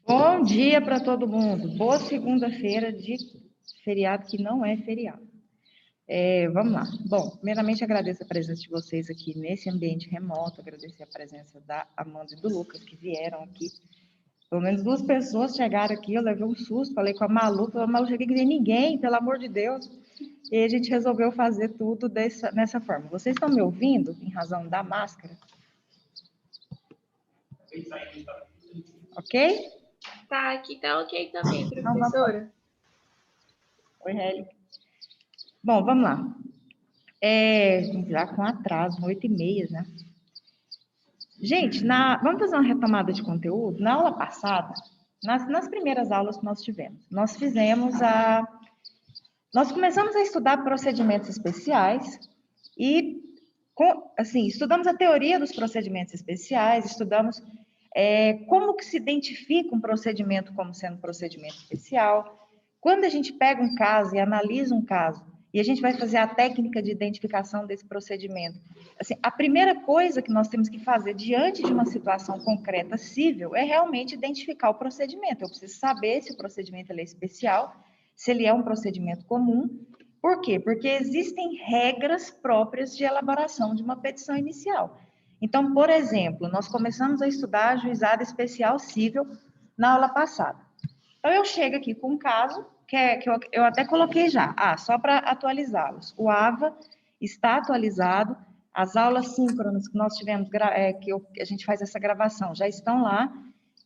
Bom dia para todo mundo. Boa segunda-feira de feriado que não é feriado. Vamos lá. Bom, primeiramente agradeço a presença de vocês aqui nesse ambiente remoto, agradecer a presença da Amanda e do Lucas que vieram aqui. Pelo menos duas pessoas chegaram aqui, eu levei um susto, falei com a Malu, cheguei que nem ninguém, pelo amor de Deus. E a gente resolveu fazer tudo nessa forma. Vocês estão me ouvindo em razão da máscara? Ok? Tá, aqui tá ok também, professora. Oi, Heli. Bom, vamos lá. Já com atraso, 8h30, né? Gente, vamos fazer uma retomada de conteúdo? Na aula passada, nas primeiras aulas que nós tivemos, nós começamos a estudar procedimentos especiais e, estudamos a teoria dos procedimentos especiais, estudamos como que se identifica um procedimento como sendo um procedimento especial. Quando a gente pega um caso e analisa um caso, e a gente vai fazer a técnica de identificação desse procedimento. Assim, a primeira coisa que nós temos que fazer diante de uma situação concreta cível é realmente identificar o procedimento. Eu preciso saber se o procedimento é especial, se ele é um procedimento comum. Por quê? Porque existem regras próprias de elaboração de uma petição inicial. Então, por exemplo, nós começamos a estudar ajuizado especial cível na aula passada. Então, eu chego aqui com um caso que eu até coloquei já. Só para atualizá-los. O AVA está atualizado, as aulas síncronas que nós tivemos, a gente faz essa gravação, já estão lá,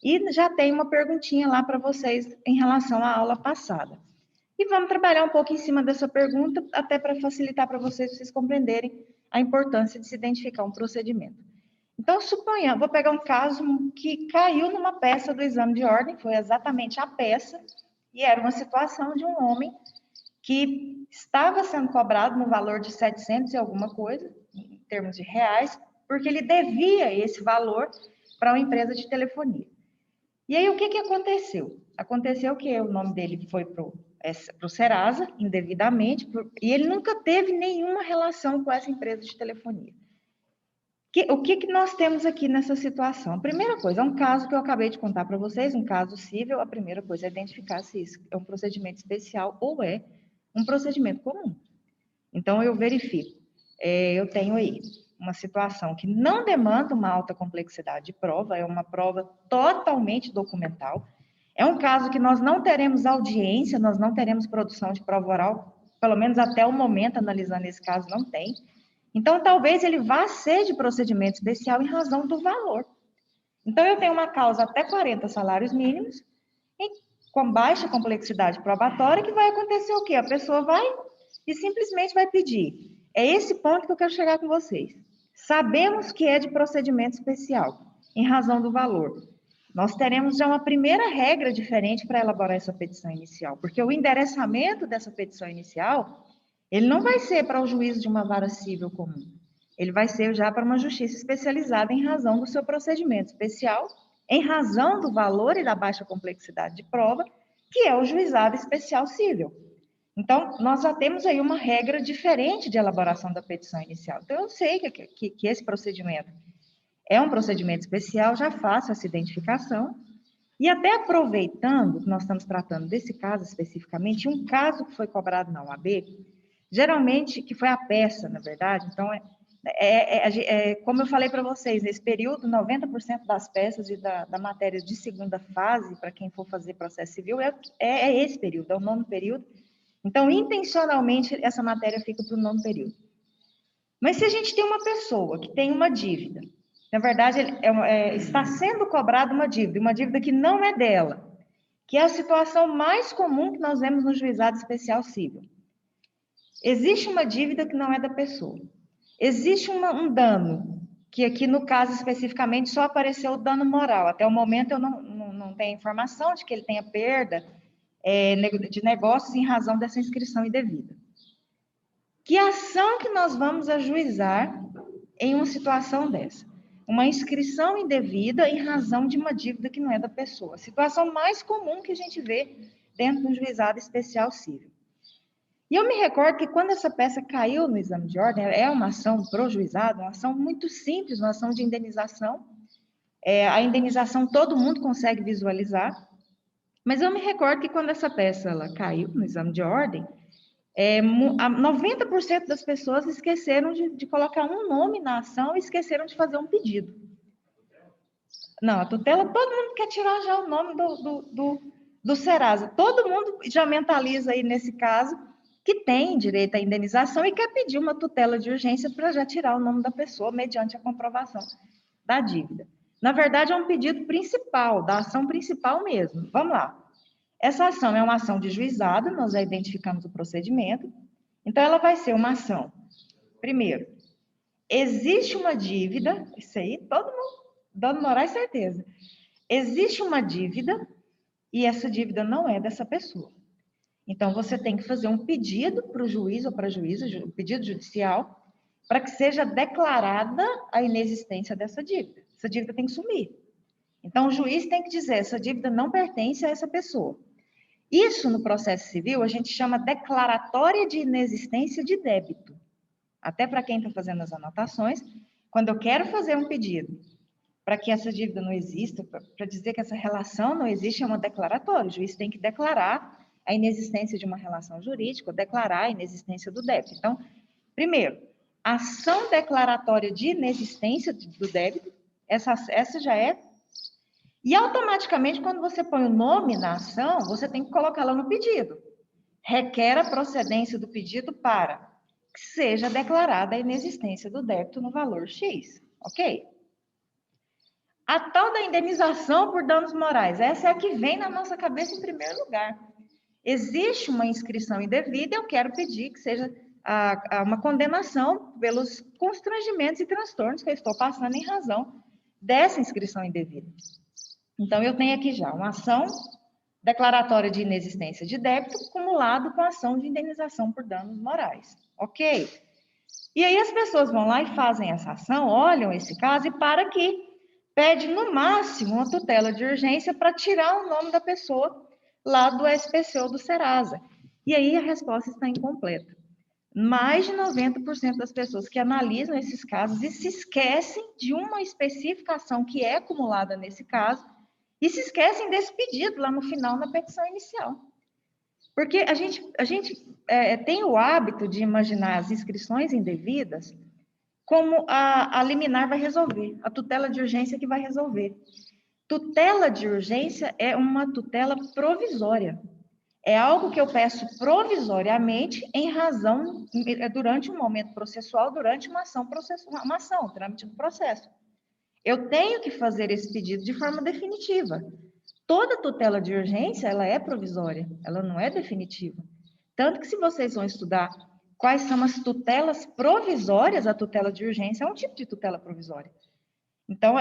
e já tem uma perguntinha lá para vocês em relação à aula passada. E vamos trabalhar um pouco em cima dessa pergunta, até para facilitar para vocês compreenderem a importância de se identificar um procedimento. Então, suponha, vou pegar um caso que caiu numa peça do exame de ordem, foi exatamente a peça, e era uma situação de um homem que estava sendo cobrado no valor de 700 e alguma coisa, em termos de reais, porque ele devia esse valor para uma empresa de telefonia. E aí, o que aconteceu? Aconteceu que o nome dele foi para o Serasa, indevidamente, e ele nunca teve nenhuma relação com essa empresa de telefonia. O que nós temos aqui nessa situação? A primeira coisa, é um caso que eu acabei de contar para vocês, um caso cível. A primeira coisa é identificar se isso é um procedimento especial ou é um procedimento comum. Então, eu verifico. Eu tenho aí uma situação que não demanda uma alta complexidade de prova, é uma prova totalmente documental. É um caso que nós não teremos audiência, nós não teremos produção de prova oral, pelo menos até o momento, analisando esse caso, não tem. Então, talvez ele vá ser de procedimento especial em razão do valor. Então, eu tenho uma causa até 40 salários mínimos, com baixa complexidade probatória, que vai acontecer o quê? A pessoa vai e simplesmente vai pedir. É esse ponto que eu quero chegar com vocês. Sabemos que é de procedimento especial, em razão do valor. Nós teremos já uma primeira regra diferente para elaborar essa petição inicial, porque o endereçamento dessa petição inicial, ele não vai ser para o juízo de uma vara civil comum. Ele vai ser já para uma justiça especializada em razão do seu procedimento especial, em razão do valor e da baixa complexidade de prova, que é o juizado especial cível. Então, nós já temos aí uma regra diferente de elaboração da petição inicial. Então, eu sei que esse procedimento é um procedimento especial, já faço essa identificação. E até aproveitando que nós estamos tratando desse caso especificamente, um caso que foi cobrado na OAB, geralmente, que foi a peça, na verdade, então, como eu falei para vocês, nesse período, 90% das peças e da matéria de segunda fase, para quem for fazer processo civil, é esse período, é o 9º período. Então, intencionalmente, essa matéria fica para o 9º período. Mas se a gente tem uma pessoa que tem uma dívida, na verdade, está sendo cobrada uma dívida que não é dela, que é a situação mais comum que nós vemos no juizado especial cível. Existe uma dívida que não é da pessoa. Existe um dano, que aqui no caso especificamente só apareceu o dano moral. Até o momento eu não tenho informação de que ele tenha perda de negócios em razão dessa inscrição indevida. Que ação que nós vamos ajuizar em uma situação dessa? Uma inscrição indevida em razão de uma dívida que não é da pessoa. A situação mais comum que a gente vê dentro do juizado especial cível. E eu me recordo que quando essa peça caiu no exame de ordem, é uma ação pro juizado, uma ação muito simples, uma ação de indenização. A indenização todo mundo consegue visualizar. Mas eu me recordo que quando essa peça ela caiu no exame de ordem, 90% das pessoas esqueceram de colocar um nome na ação e esqueceram de fazer um pedido. Não, a tutela, todo mundo quer tirar já o nome do Serasa. Todo mundo já mentaliza aí nesse caso que tem direito à indenização e quer pedir uma tutela de urgência para já tirar o nome da pessoa mediante a comprovação da dívida. Na verdade, é um pedido principal, da ação principal mesmo. Vamos lá. Essa ação é uma ação de juizado, nós já identificamos o procedimento. Então, ela vai ser uma ação. Primeiro, existe uma dívida, isso aí todo mundo dando moral e certeza. Existe uma dívida e essa dívida não é dessa pessoa. Então, você tem que fazer um pedido para o juiz ou para a juíza, um pedido judicial, para que seja declarada a inexistência dessa dívida. Essa dívida tem que sumir. Então, o juiz tem que dizer, essa dívida não pertence a essa pessoa. Isso, no processo civil, a gente chama declaratória de inexistência de débito. Até para quem está fazendo as anotações, quando eu quero fazer um pedido para que essa dívida não exista, para dizer que essa relação não existe, é uma declaratória. O juiz tem que declarar a inexistência de uma relação jurídica, ou declarar a inexistência do débito. Então, primeiro, ação declaratória de inexistência do débito, essa já é. E automaticamente, quando você põe o nome na ação, você tem que colocá-la no pedido. Requer a procedência do pedido para que seja declarada a inexistência do débito no valor X. Ok? A tal da indenização por danos morais, essa é a que vem na nossa cabeça em primeiro lugar. Existe uma inscrição indevida, eu quero pedir que seja uma condenação pelos constrangimentos e transtornos que eu estou passando em razão dessa inscrição indevida. Então, eu tenho aqui já uma ação declaratória de inexistência de débito acumulado com a ação de indenização por danos morais. Ok? E aí as pessoas vão lá e fazem essa ação, olham esse caso e para aqui. Pede, no máximo, uma tutela de urgência para tirar o nome da pessoa lá do SPC ou do Serasa. E aí a resposta está incompleta. Mais de 90% das pessoas que analisam esses casos e se esquecem de uma especificação que é acumulada nesse caso e se esquecem desse pedido lá no final, na petição inicial. Porque a gente tem o hábito de imaginar as inscrições indevidas como a liminar vai resolver, a tutela de urgência que vai resolver. Tutela de urgência é uma tutela provisória. É algo que eu peço provisoriamente em razão, durante um momento processual, durante uma ação, trâmite do processo. Eu tenho que fazer esse pedido de forma definitiva. Toda tutela de urgência, ela é provisória, ela não é definitiva. Tanto que se vocês vão estudar quais são as tutelas provisórias, a tutela de urgência é um tipo de tutela provisória. Então,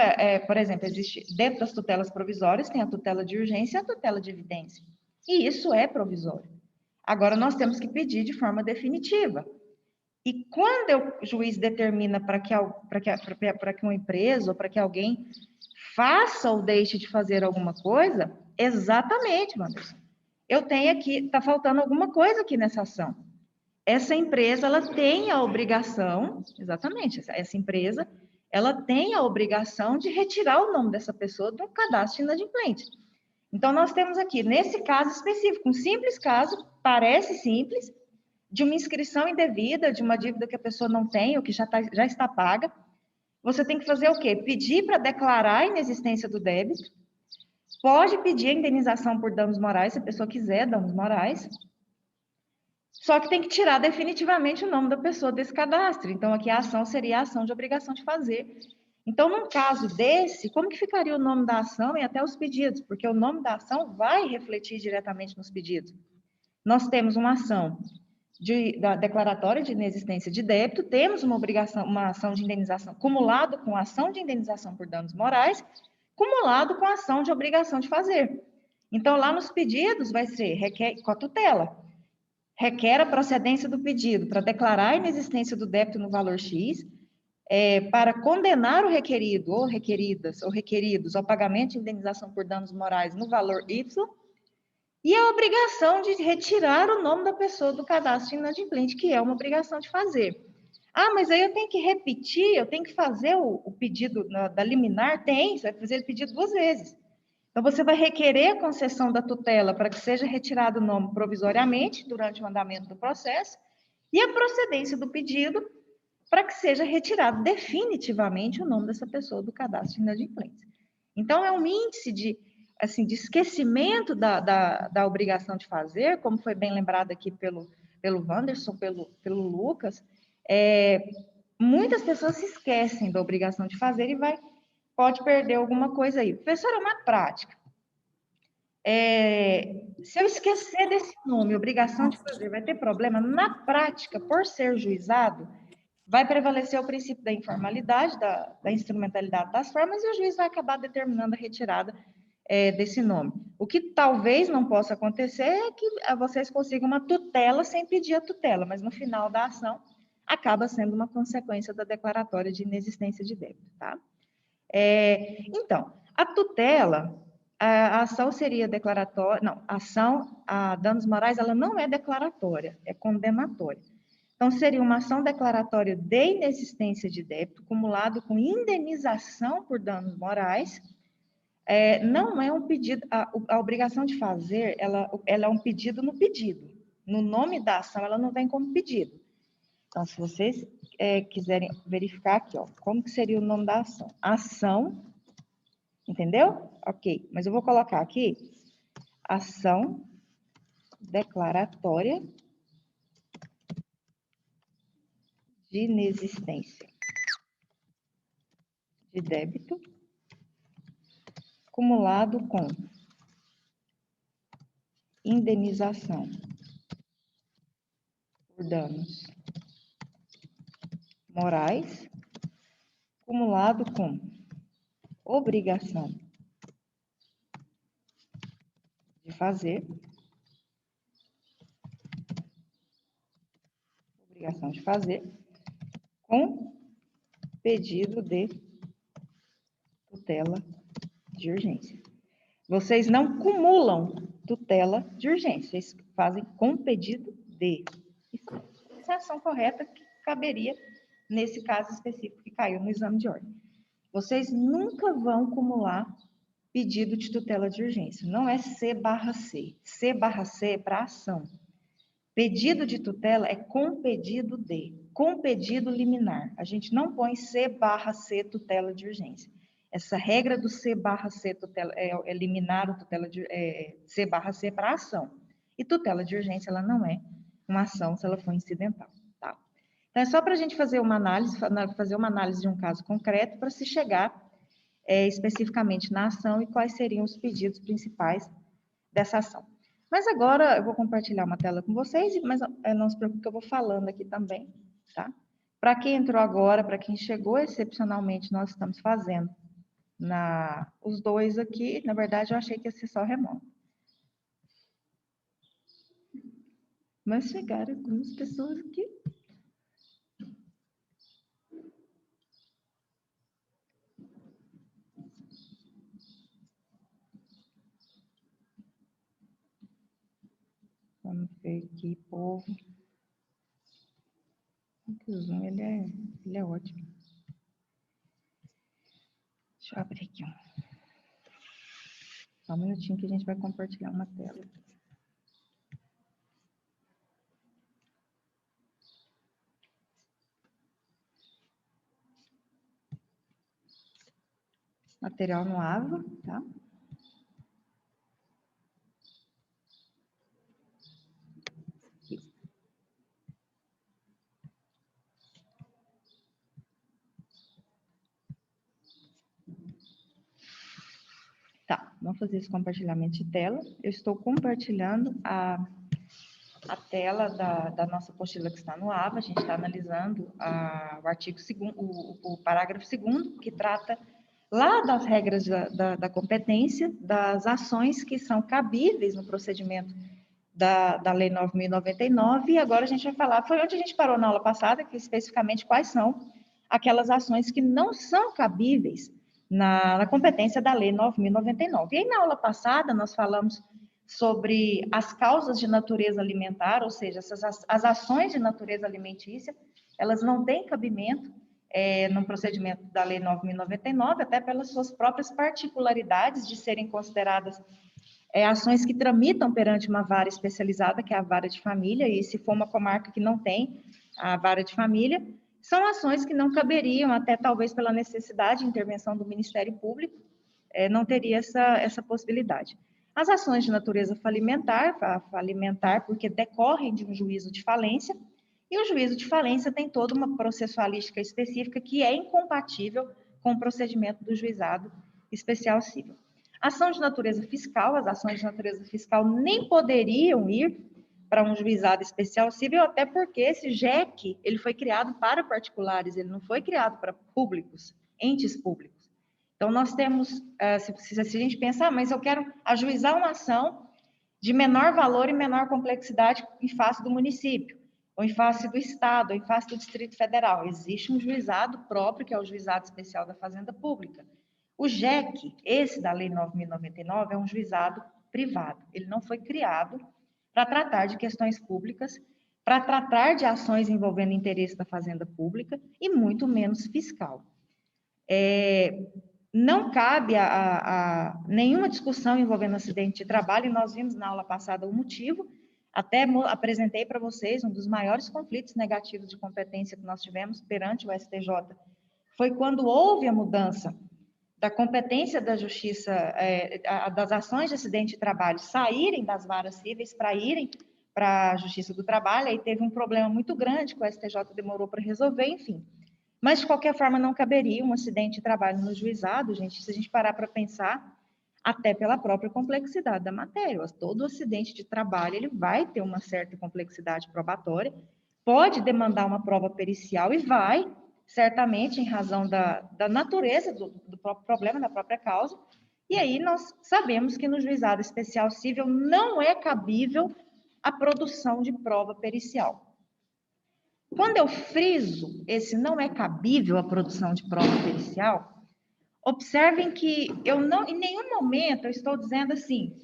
por exemplo, existe dentro das tutelas provisórias, tem a tutela de urgência e a tutela de evidência. E isso é provisório. Agora, nós temos que pedir de forma definitiva. E quando o juiz determina para que uma empresa ou para que alguém faça ou deixe de fazer alguma coisa, exatamente, Anderson. Eu tenho aqui, está faltando alguma coisa aqui nessa ação. Essa empresa, ela tem a obrigação, exatamente, essa empresa, ela tem a obrigação de retirar o nome dessa pessoa do cadastro inadimplente. Então, nós temos aqui, nesse caso específico, um simples caso, parece simples, de uma inscrição indevida, de uma dívida que a pessoa não tem ou que já está paga. Você tem que fazer o quê? Pedir para declarar a inexistência do débito, pode pedir a indenização por danos morais, se a pessoa quiser danos morais, só que tem que tirar definitivamente o nome da pessoa desse cadastro. Então, aqui a ação seria a ação de obrigação de fazer. Então, num caso desse, como que ficaria o nome da ação e até os pedidos? Porque o nome da ação vai refletir diretamente nos pedidos. Nós temos uma ação da declaratória de inexistência de débito, temos uma ação de indenização acumulado com a ação de indenização por danos morais, acumulado com a ação de obrigação de fazer. Então, lá nos pedidos vai ser com a tutela. Requer a procedência do pedido para declarar a inexistência do débito no valor X, para condenar o requerido, ou requeridas, ou requeridos ao pagamento de indenização por danos morais no valor Y, e a obrigação de retirar o nome da pessoa do cadastro inadimplente, que é uma obrigação de fazer. Ah, mas aí eu tenho que repetir, eu tenho que fazer o pedido da liminar? Tem, você vai fazer o pedido 2 vezes. Então, você vai requerer a concessão da tutela para que seja retirado o nome provisoriamente durante o andamento do processo e a procedência do pedido para que seja retirado definitivamente o nome dessa pessoa do cadastro de inadimplência. Então, é um índice de esquecimento da obrigação de fazer, como foi bem lembrado aqui pelo Wanderson, pelo Lucas, muitas pessoas se esquecem da obrigação de fazer e pode perder alguma coisa aí. Professora, na prática, se eu esquecer desse nome, obrigação de fazer, vai ter problema? Na prática, por ser juizado, vai prevalecer o princípio da informalidade, da instrumentalidade das formas, e o juiz vai acabar determinando a retirada desse nome. O que talvez não possa acontecer é que vocês consigam uma tutela sem pedir a tutela, mas no final da ação acaba sendo uma consequência da declaratória de inexistência de débito, tá? Então, a tutela, a ação seria declaratória, não, a ação a danos morais, ela não é declaratória, é condenatória. Então, seria uma ação declaratória de inexistência de débito, cumulado com indenização por danos morais. Não é um pedido, a obrigação de fazer, ela é um pedido no pedido. No nome da ação, ela não vem como pedido. Então, se vocês quiserem verificar aqui, ó, como que seria o nome da ação? Ação, entendeu? Ok, mas eu vou colocar aqui, ação declaratória de inexistência de débito, cumulado com indenização por danos morais, cumulado com obrigação de fazer, com pedido de tutela de urgência. Vocês não cumulam tutela de urgência, vocês fazem com pedido de. Isso é a ação correta que caberia nesse caso específico que caiu no exame de ordem. Vocês nunca vão cumular pedido de tutela de urgência. Não é C/C. C/C é para ação. Pedido de tutela é com pedido de, com pedido liminar. A gente não põe C/C tutela de urgência. Essa regra do C/C tutela é liminar o tutela de C/C para ação. E tutela de urgência ela não é uma ação se ela for incidental, tá? Então é só para a gente fazer uma análise de um caso concreto para se chegar especificamente na ação e quais seriam os pedidos principais dessa ação. Mas agora eu vou compartilhar uma tela com vocês, mas não se preocupe que eu vou falando aqui também, tá? Para quem entrou agora, para quem chegou, excepcionalmente, nós estamos fazendo os dois aqui. Na verdade, eu achei que ia ser só remoto. Mas chegaram algumas pessoas aqui. Vamos ver aqui, povo. O Zoom, ele é ótimo. Deixa eu abrir aqui, ó. Só um minutinho que a gente vai compartilhar uma tela. Material no AVA, tá? Tá, vamos fazer esse compartilhamento de tela. Eu estou compartilhando a tela da nossa apostila que está no AVA. A gente está analisando o artigo 2º, o parágrafo 2º, que trata lá das regras da competência, das ações que são cabíveis no procedimento da Lei 9.099, e agora a gente vai falar, foi onde a gente parou na aula passada, que especificamente quais são aquelas ações que não são cabíveis na competência da Lei 9.099. E aí, na aula passada, nós falamos sobre as causas de natureza alimentar, ou seja, as ações de natureza alimentícia, elas não têm cabimento no procedimento da Lei 9.099, até pelas suas próprias particularidades de serem consideradas ações que tramitam perante uma vara especializada, que é a vara de família, e se for uma comarca que não tem a vara de família, são ações que não caberiam, até talvez pela necessidade de intervenção do Ministério Público, não teria essa possibilidade. As ações de natureza falimentar, porque decorrem de um juízo de falência, e o juízo de falência tem toda uma processualística específica que é incompatível com o procedimento do juizado especial civil. Ação de natureza fiscal, as ações de natureza fiscal nem poderiam ir para um juizado especial civil, até porque esse JEC, ele foi criado para particulares, ele não foi criado para públicos, entes públicos. Então, nós temos, se a gente pensar, mas eu quero ajuizar uma ação de menor valor e menor complexidade em face do município, ou em face do Estado, ou em face do Distrito Federal. Existe um juizado próprio, que é o Juizado Especial da Fazenda Pública. O JEC, esse da Lei 9.099, é um juizado privado. Ele não foi criado para tratar de questões públicas, para tratar de ações envolvendo interesse da Fazenda Pública, e muito menos fiscal. Não cabe a nenhuma discussão envolvendo acidente de trabalho, e nós vimos na aula passada o motivo, até apresentei para vocês um dos maiores conflitos negativos de competência que nós tivemos perante o STJ, foi quando houve a mudança da competência da justiça, das ações de acidente de trabalho saírem das varas cíveis para irem para a Justiça do Trabalho, aí teve um problema muito grande que o STJ demorou para resolver, enfim. Mas, de qualquer forma, não caberia um acidente de trabalho no juizado, gente, se a gente parar para pensar, até pela própria complexidade da matéria. Todo acidente de trabalho, ele vai ter uma certa complexidade probatória, pode demandar uma prova pericial e vai, certamente, em razão da natureza do próprio problema, da própria causa, e aí nós sabemos que no juizado especial civil não é cabível a produção de prova pericial. Quando eu friso esse não é cabível a produção de prova pericial, observem que eu não, em nenhum momento eu estou dizendo assim,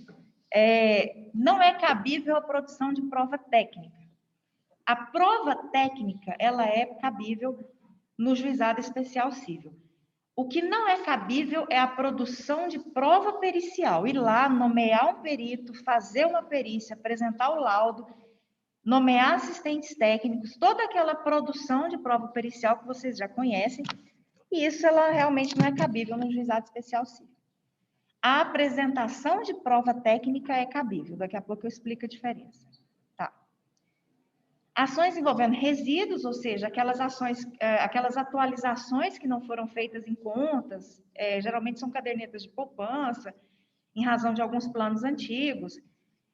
não é cabível a produção de prova técnica. A prova técnica, ela é cabível no juizado especial civil. O que não é cabível é a produção de prova pericial, ir lá, nomear um perito, fazer uma perícia, apresentar o laudo, nomear assistentes técnicos, toda aquela produção de prova pericial que vocês já conhecem, e isso ela realmente não é cabível no juizado especial civil. A apresentação de prova técnica é cabível, daqui a pouco eu explico a diferença. Tá. Ações envolvendo resíduos, ou seja, aquelas ações, aquelas atualizações que não foram feitas em contas, geralmente são cadernetas de poupança, em razão de alguns planos antigos.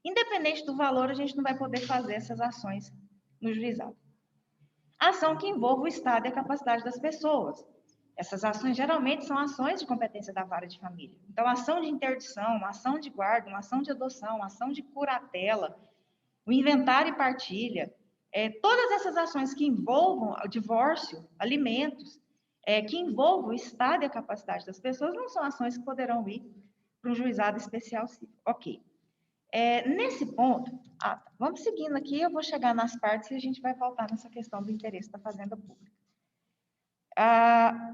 Independente do valor, a gente não vai poder fazer essas ações no juizado. Ação que envolve o estado e a capacidade das pessoas. Essas ações geralmente são ações de competência da vara de família. Então, ação de interdição, ação de guarda, uma ação de adoção, ação de curatela, o inventário e partilha, todas essas ações que envolvam o divórcio, alimentos, que envolvam o estado e a capacidade das pessoas, não são ações que poderão ir para um juizado especial civil. Ok. Nesse ponto, vamos seguindo aqui, eu vou chegar nas partes e a gente vai voltar nessa questão do interesse da Fazenda Pública.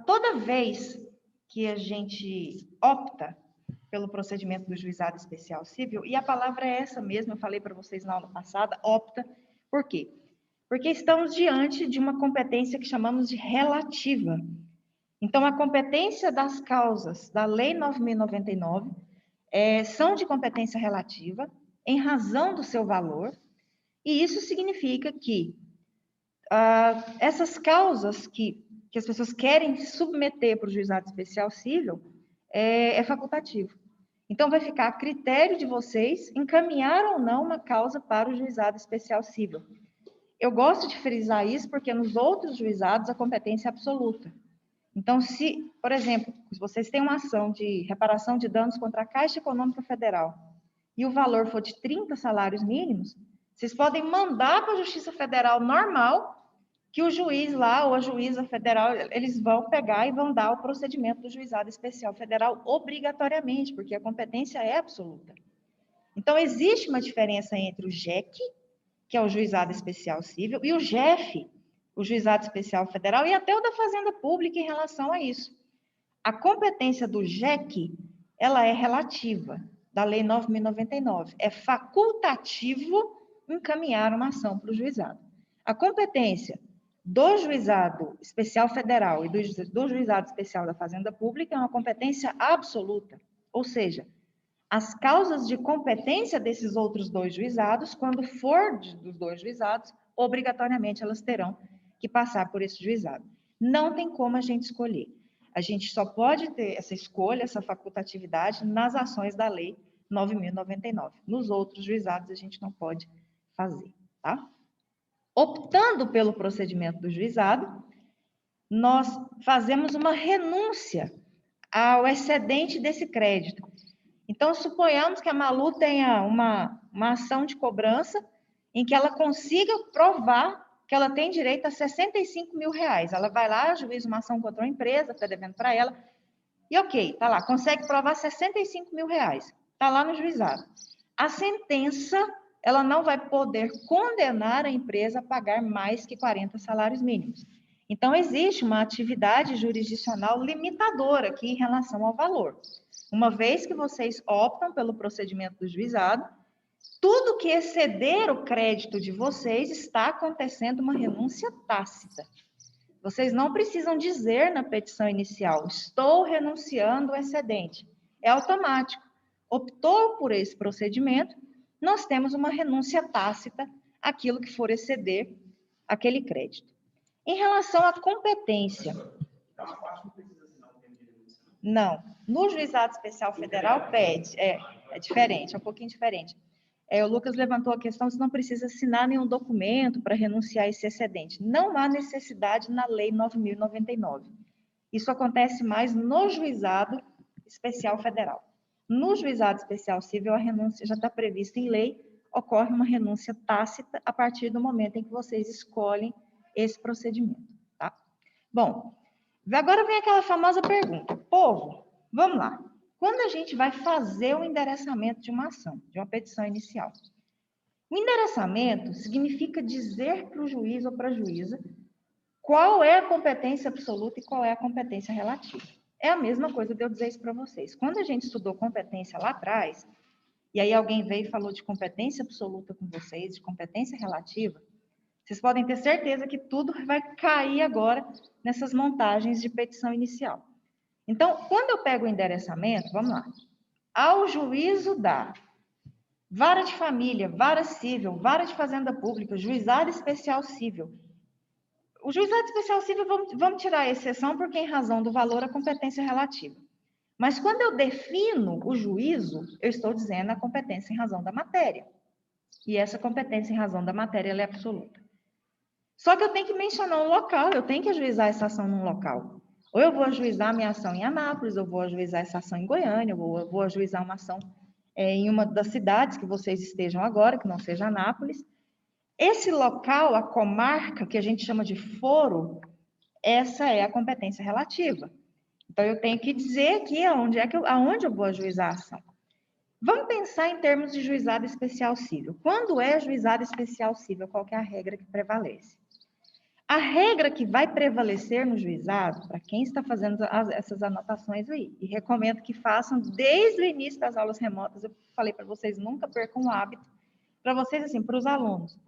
Toda vez que a gente opta pelo procedimento do juizado especial civil, e a palavra é essa mesmo, eu falei para vocês na aula passada, opta, por quê? Porque estamos diante de uma competência que chamamos de relativa. Então, a competência das causas da Lei 9.099 são de competência relativa, em razão do seu valor, e isso significa que essas causas que as pessoas querem submeter para o juizado especial civil é facultativo. Então, vai ficar a critério de vocês encaminhar ou não uma causa para o juizado especial civil. Eu gosto de frisar isso porque nos outros juizados a competência é absoluta. Então, se, por exemplo, se vocês têm uma ação de reparação de danos contra a Caixa Econômica Federal e o valor for de 30 salários mínimos, vocês podem mandar para a Justiça Federal normal que o juiz lá ou a juíza federal, eles vão pegar e vão dar o procedimento do juizado especial federal obrigatoriamente, porque a competência é absoluta. Então, existe uma diferença entre o JEC, que é o juizado especial civil, e o JEF, o Juizado Especial Federal e até o da Fazenda Pública em relação a isso. A competência do JEC, ela é relativa, da Lei 9.099. É facultativo encaminhar uma ação para o juizado. A competência do Juizado Especial Federal e do Juizado Especial da Fazenda Pública é uma competência absoluta. Ou seja, as causas de competência desses outros dois juizados, quando for dos dois juizados, obrigatoriamente elas terão que passar por esse juizado. Não tem como a gente escolher. A gente só pode ter essa escolha, essa facultatividade nas ações da Lei 9.099. Nos outros juizados a gente não pode fazer, tá? Optando pelo procedimento do juizado, nós fazemos uma renúncia ao excedente desse crédito. Então, suponhamos que a Malu tenha uma ação de cobrança em que ela consiga provar que ela tem direito a 65 mil reais. Ela vai lá, juiza uma ação contra uma empresa, está devendo para ela, e ok, está lá, consegue provar 65 mil reais. Está lá no juizado. A sentença, ela não vai poder condenar a empresa a pagar mais que 40 salários mínimos. Então, existe uma atividade jurisdicional limitadora aqui em relação ao valor. Uma vez que vocês optam pelo procedimento do juizado, tudo que exceder o crédito de vocês está acontecendo uma renúncia tácita. Vocês não precisam dizer na petição inicial, estou renunciando ao excedente. É automático. Optou por esse procedimento, nós temos uma renúncia tácita àquilo que for exceder aquele crédito. Em relação à competência... Não. No Juizado Especial Federal pede, é diferente, é um pouquinho diferente. O Lucas levantou a questão se não precisa assinar nenhum documento para renunciar a esse excedente. Não há necessidade na Lei 9.099. Isso acontece mais no Juizado Especial Federal. No Juizado Especial Civil, a renúncia já está prevista em lei, ocorre uma renúncia tácita a partir do momento em que vocês escolhem esse procedimento, tá? Bom, agora vem aquela famosa pergunta. Povo, vamos lá. Quando a gente vai fazer o endereçamento de uma ação, de uma petição inicial? O endereçamento significa dizer para o juiz ou para a juíza qual é a competência absoluta e qual é a competência relativa. É a mesma coisa de eu dizer isso para vocês. Quando a gente estudou competência lá atrás, e aí alguém veio e falou de competência absoluta com vocês, de competência relativa, vocês podem ter certeza que tudo vai cair agora nessas montagens de petição inicial. Então, quando eu pego o endereçamento, vamos lá, ao juízo da vara de família, vara civil, vara de fazenda pública, juizado especial civil. O juizado especial civil, vamos tirar a exceção, porque em razão do valor, a competência relativa. Mas quando eu defino o juízo, eu estou dizendo a competência em razão da matéria. E essa competência em razão da matéria, ela é absoluta. Só que eu tenho que mencionar um local, eu tenho que ajuizar essa ação num local. Ou eu vou ajuizar a minha ação em Anápolis, ou vou ajuizar essa ação em Goiânia, ou eu vou ajuizar uma ação em uma das cidades que vocês estejam agora, que não seja Anápolis. Esse local, a comarca, que a gente chama de foro, essa é a competência relativa. Então, eu tenho que dizer aqui aonde eu vou ajuizar a ação. Vamos pensar em termos de juizado especial civil. Quando é juizado especial civil, qual que é a regra que prevalece? A regra que vai prevalecer no juizado, para quem está fazendo essas anotações aí, e recomendo que façam desde o início das aulas remotas, eu falei para vocês, nunca percam o hábito, para vocês, assim, para os alunos,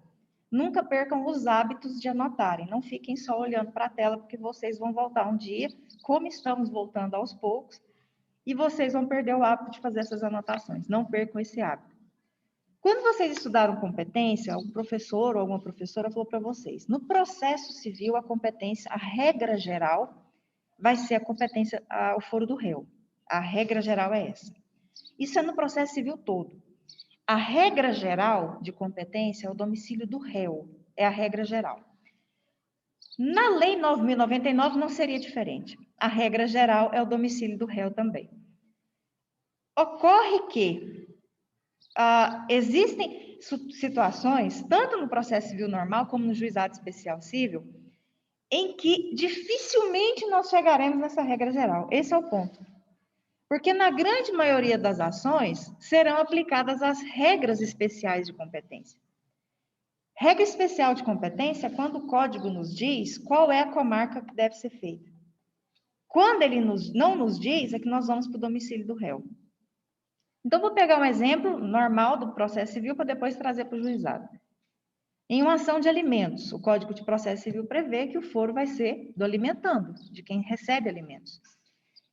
nunca percam os hábitos de anotarem, não fiquem só olhando para a tela, porque vocês vão voltar um dia, como estamos voltando aos poucos, e vocês vão perder o hábito de fazer essas anotações, não percam esse hábito. Quando vocês estudaram competência, um professor ou alguma professora falou para vocês, no processo civil, a competência, a regra geral, vai ser a competência, o foro do réu. A regra geral é essa. Isso é no processo civil todo. A regra geral de competência é o domicílio do réu, é a regra geral. Na Lei 9.099 não seria diferente. A regra geral é o domicílio do réu também. Ocorre que existem situações, tanto no processo civil normal como no juizado especial civil, em que dificilmente nós chegaremos nessa regra geral. Esse é o ponto. Porque na grande maioria das ações serão aplicadas as regras especiais de competência. Regra especial de competência é quando o código nos diz qual é a comarca que deve ser feita. Quando ele não nos diz, é que nós vamos para o domicílio do réu. Então, vou pegar um exemplo normal do processo civil para depois trazer para o juizado. Em uma ação de alimentos, o Código de Processo Civil prevê que o foro vai ser do alimentando, de quem recebe alimentos.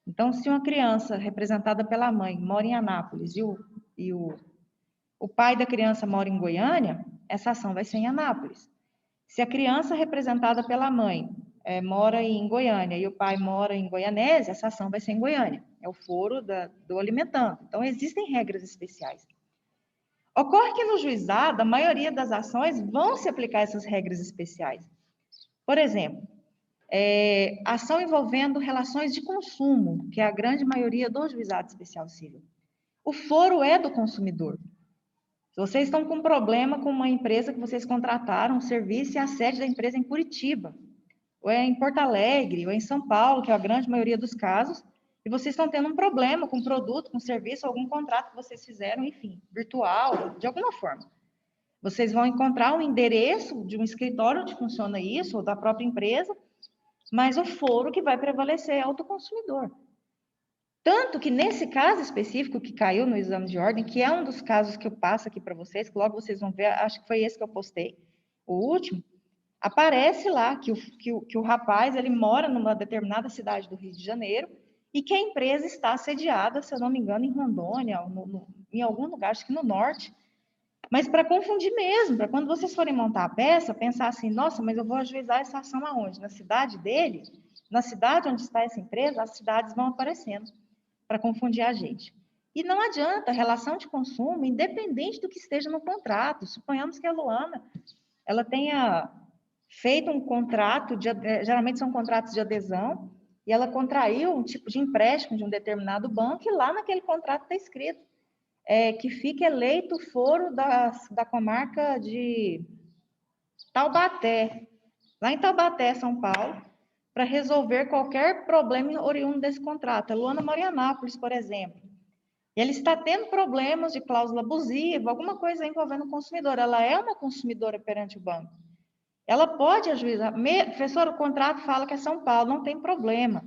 Então, se uma criança representada pela mãe mora em Anápolis e o pai da criança mora em Goiânia, essa ação vai ser em Anápolis. Se a criança representada pela mãe mora em Goiânia e o pai mora em Goianésia, essa ação vai ser em Goiânia. É o foro do alimentando. Então, existem regras especiais. Ocorre que no juizado, a maioria das ações vão se aplicar essas regras especiais. Por exemplo, ação envolvendo relações de consumo, que é a grande maioria do juizado especial civil. O foro é do consumidor. Se vocês estão com um problema com uma empresa que vocês contrataram um serviço e a sede da empresa é em Curitiba, ou é em Porto Alegre, ou é em São Paulo, que é a grande maioria dos casos, e vocês estão tendo um problema com produto, com serviço, algum contrato que vocês fizeram, enfim, virtual, de alguma forma. Vocês vão encontrar um endereço de um escritório onde funciona isso, ou da própria empresa, mas o foro que vai prevalecer é o do consumidor. Tanto que nesse caso específico que caiu no exame de ordem, que é um dos casos que eu passo aqui para vocês, que logo vocês vão ver, acho que foi esse que eu postei, o último, aparece lá que o rapaz, ele mora numa determinada cidade do Rio de Janeiro e que a empresa está sediada, se eu não me engano, em Rondônia, em algum lugar, acho que no norte, mas para confundir mesmo, para quando vocês forem montar a peça, pensar assim, nossa, mas eu vou ajuizar essa ação aonde? Na cidade dele? Na cidade onde está essa empresa, as cidades vão aparecendo para confundir a gente. E não adianta, relação de consumo, independente do que esteja no contrato, suponhamos que a Luana, ela tenha feito um contrato, geralmente são contratos de adesão, e ela contraiu um tipo de empréstimo de um determinado banco, e lá naquele contrato está escrito que fica eleito o foro da comarca de Taubaté, lá em Taubaté, São Paulo, para resolver qualquer problema oriundo desse contrato. A Luana mora em Anápolis, por exemplo. E ele está tendo problemas de cláusula abusiva, alguma coisa envolvendo o consumidor. Ela é uma consumidora perante o banco. Ela pode ajuizar. Professor, o contrato fala que é São Paulo, não tem problema.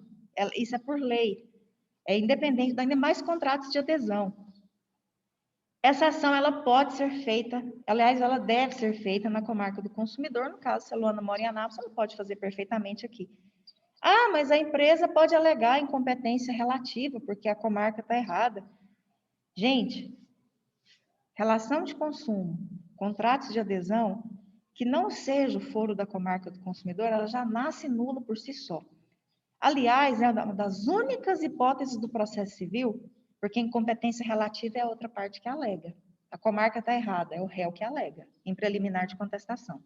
Isso é por lei. É independente, ainda mais contratos de adesão. Essa ação, ela pode ser feita, aliás, ela deve ser feita na comarca do consumidor. No caso, se a Luana mora em Anápolis, ela pode fazer perfeitamente aqui. Ah, mas a empresa pode alegar incompetência relativa, porque a comarca está errada. Gente, relação de consumo, contratos de adesão, que não seja o foro da comarca do consumidor, ela já nasce nula por si só. Aliás, é uma das únicas hipóteses do processo civil, porque incompetência relativa é a outra parte que alega. A comarca está errada, é o réu que alega, em preliminar de contestação.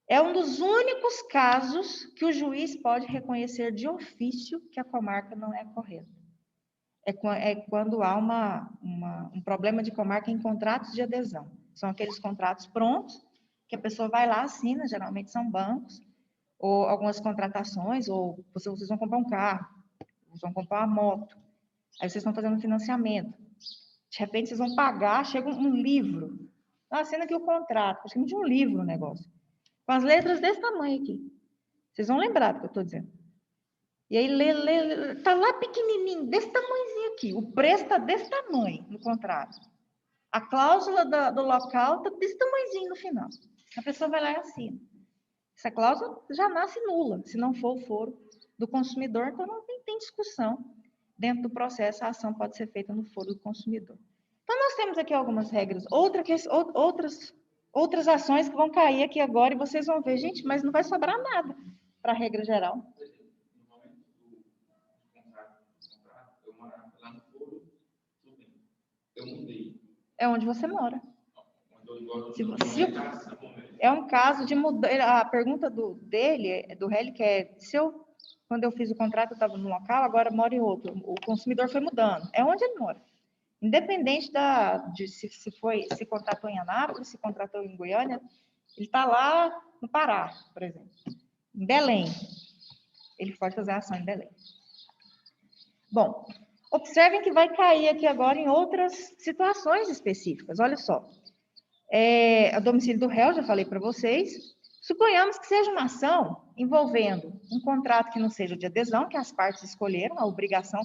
É um dos únicos casos que o juiz pode reconhecer de ofício que a comarca não é correta. É quando há um problema de comarca em contratos de adesão. São aqueles contratos prontos, que a pessoa vai lá, assina, geralmente são bancos, ou algumas contratações, ou vocês vão comprar um carro, vocês vão comprar uma moto, aí vocês estão fazendo um financiamento. De repente, vocês vão pagar, chega um livro. Assina aqui o contrato, chama de um livro o negócio. Com as letras desse tamanho aqui. Vocês vão lembrar do que eu estou dizendo. E aí, está lá pequenininho, desse tamanhozinho aqui. O preço está desse tamanho no contrato. A cláusula do local está desse tamanhozinho no final. A pessoa vai lá e assina. Essa cláusula já nasce nula, se não for o foro do consumidor, então não tem discussão. Dentro do processo, a ação pode ser feita no foro do consumidor. Então, nós temos aqui algumas regras, outras ações que vão cair aqui agora e vocês vão ver, gente, mas não vai sobrar nada para a regra geral. É onde você mora. É um caso de mudar. A pergunta do Heli, que é: quando eu fiz o contrato, eu estava num local, agora moro em outro. O consumidor foi mudando. É onde ele mora. Independente de se contratou em Anápolis, se contratou em Goiânia, ele está lá no Pará, por exemplo. Em Belém. Ele pode fazer a ação em Belém. Bom, observem que vai cair aqui agora em outras situações específicas. Olha só. A domicílio do réu, já falei para vocês. Suponhamos que seja uma ação envolvendo um contrato que não seja de adesão, que as partes escolheram, a obrigação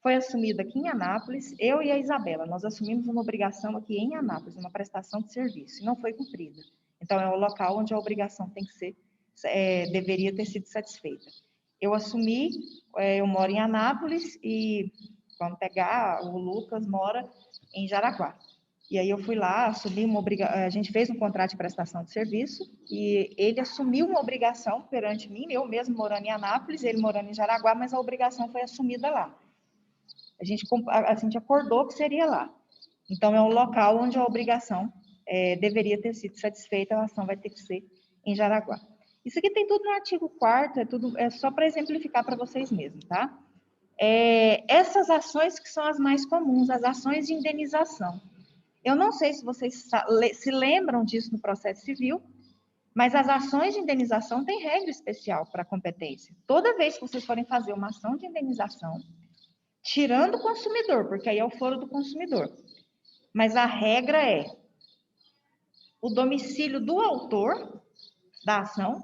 foi assumida aqui em Anápolis, eu e a Isabela, nós assumimos uma obrigação aqui em Anápolis, uma prestação de serviço, e não foi cumprida. Então, é o local onde a obrigação tem que ser, deveria ter sido satisfeita. Eu assumi, eu moro em Anápolis e vamos pegar, o Lucas mora em Jaraguá. E aí eu fui lá, assumi uma obrigação, a gente fez um contrato de prestação de serviço e ele assumiu uma obrigação perante mim, eu mesmo morando em Anápolis, ele morando em Jaraguá, mas a obrigação foi assumida lá. A gente acordou que seria lá. Então, é um local onde a obrigação deveria ter sido satisfeita, a ação vai ter que ser em Jaraguá. Isso aqui tem tudo no artigo 4º, é só para exemplificar para vocês mesmos, tá? Essas ações que são as mais comuns, as ações de indenização. Eu não sei se vocês se lembram disso no processo civil, mas as ações de indenização têm regra especial para a competência. Toda vez que vocês forem fazer uma ação de indenização, tirando o consumidor, porque aí é o foro do consumidor, mas a regra é o domicílio do autor da ação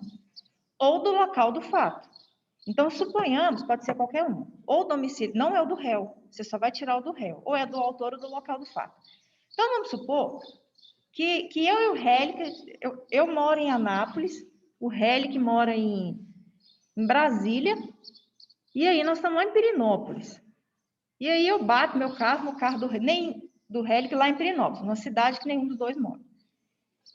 ou do local do fato. Então, suponhamos, pode ser qualquer um, ou o domicílio, não é o do réu, você só vai tirar o do réu, ou é do autor ou do local do fato. Então, vamos supor que eu e o Relic, eu moro em Anápolis, o Relic mora em Brasília, e aí nós estamos lá em Pirenópolis. E aí eu bato meu carro no carro do Relic lá em Pirenópolis, uma cidade que nenhum dos dois mora.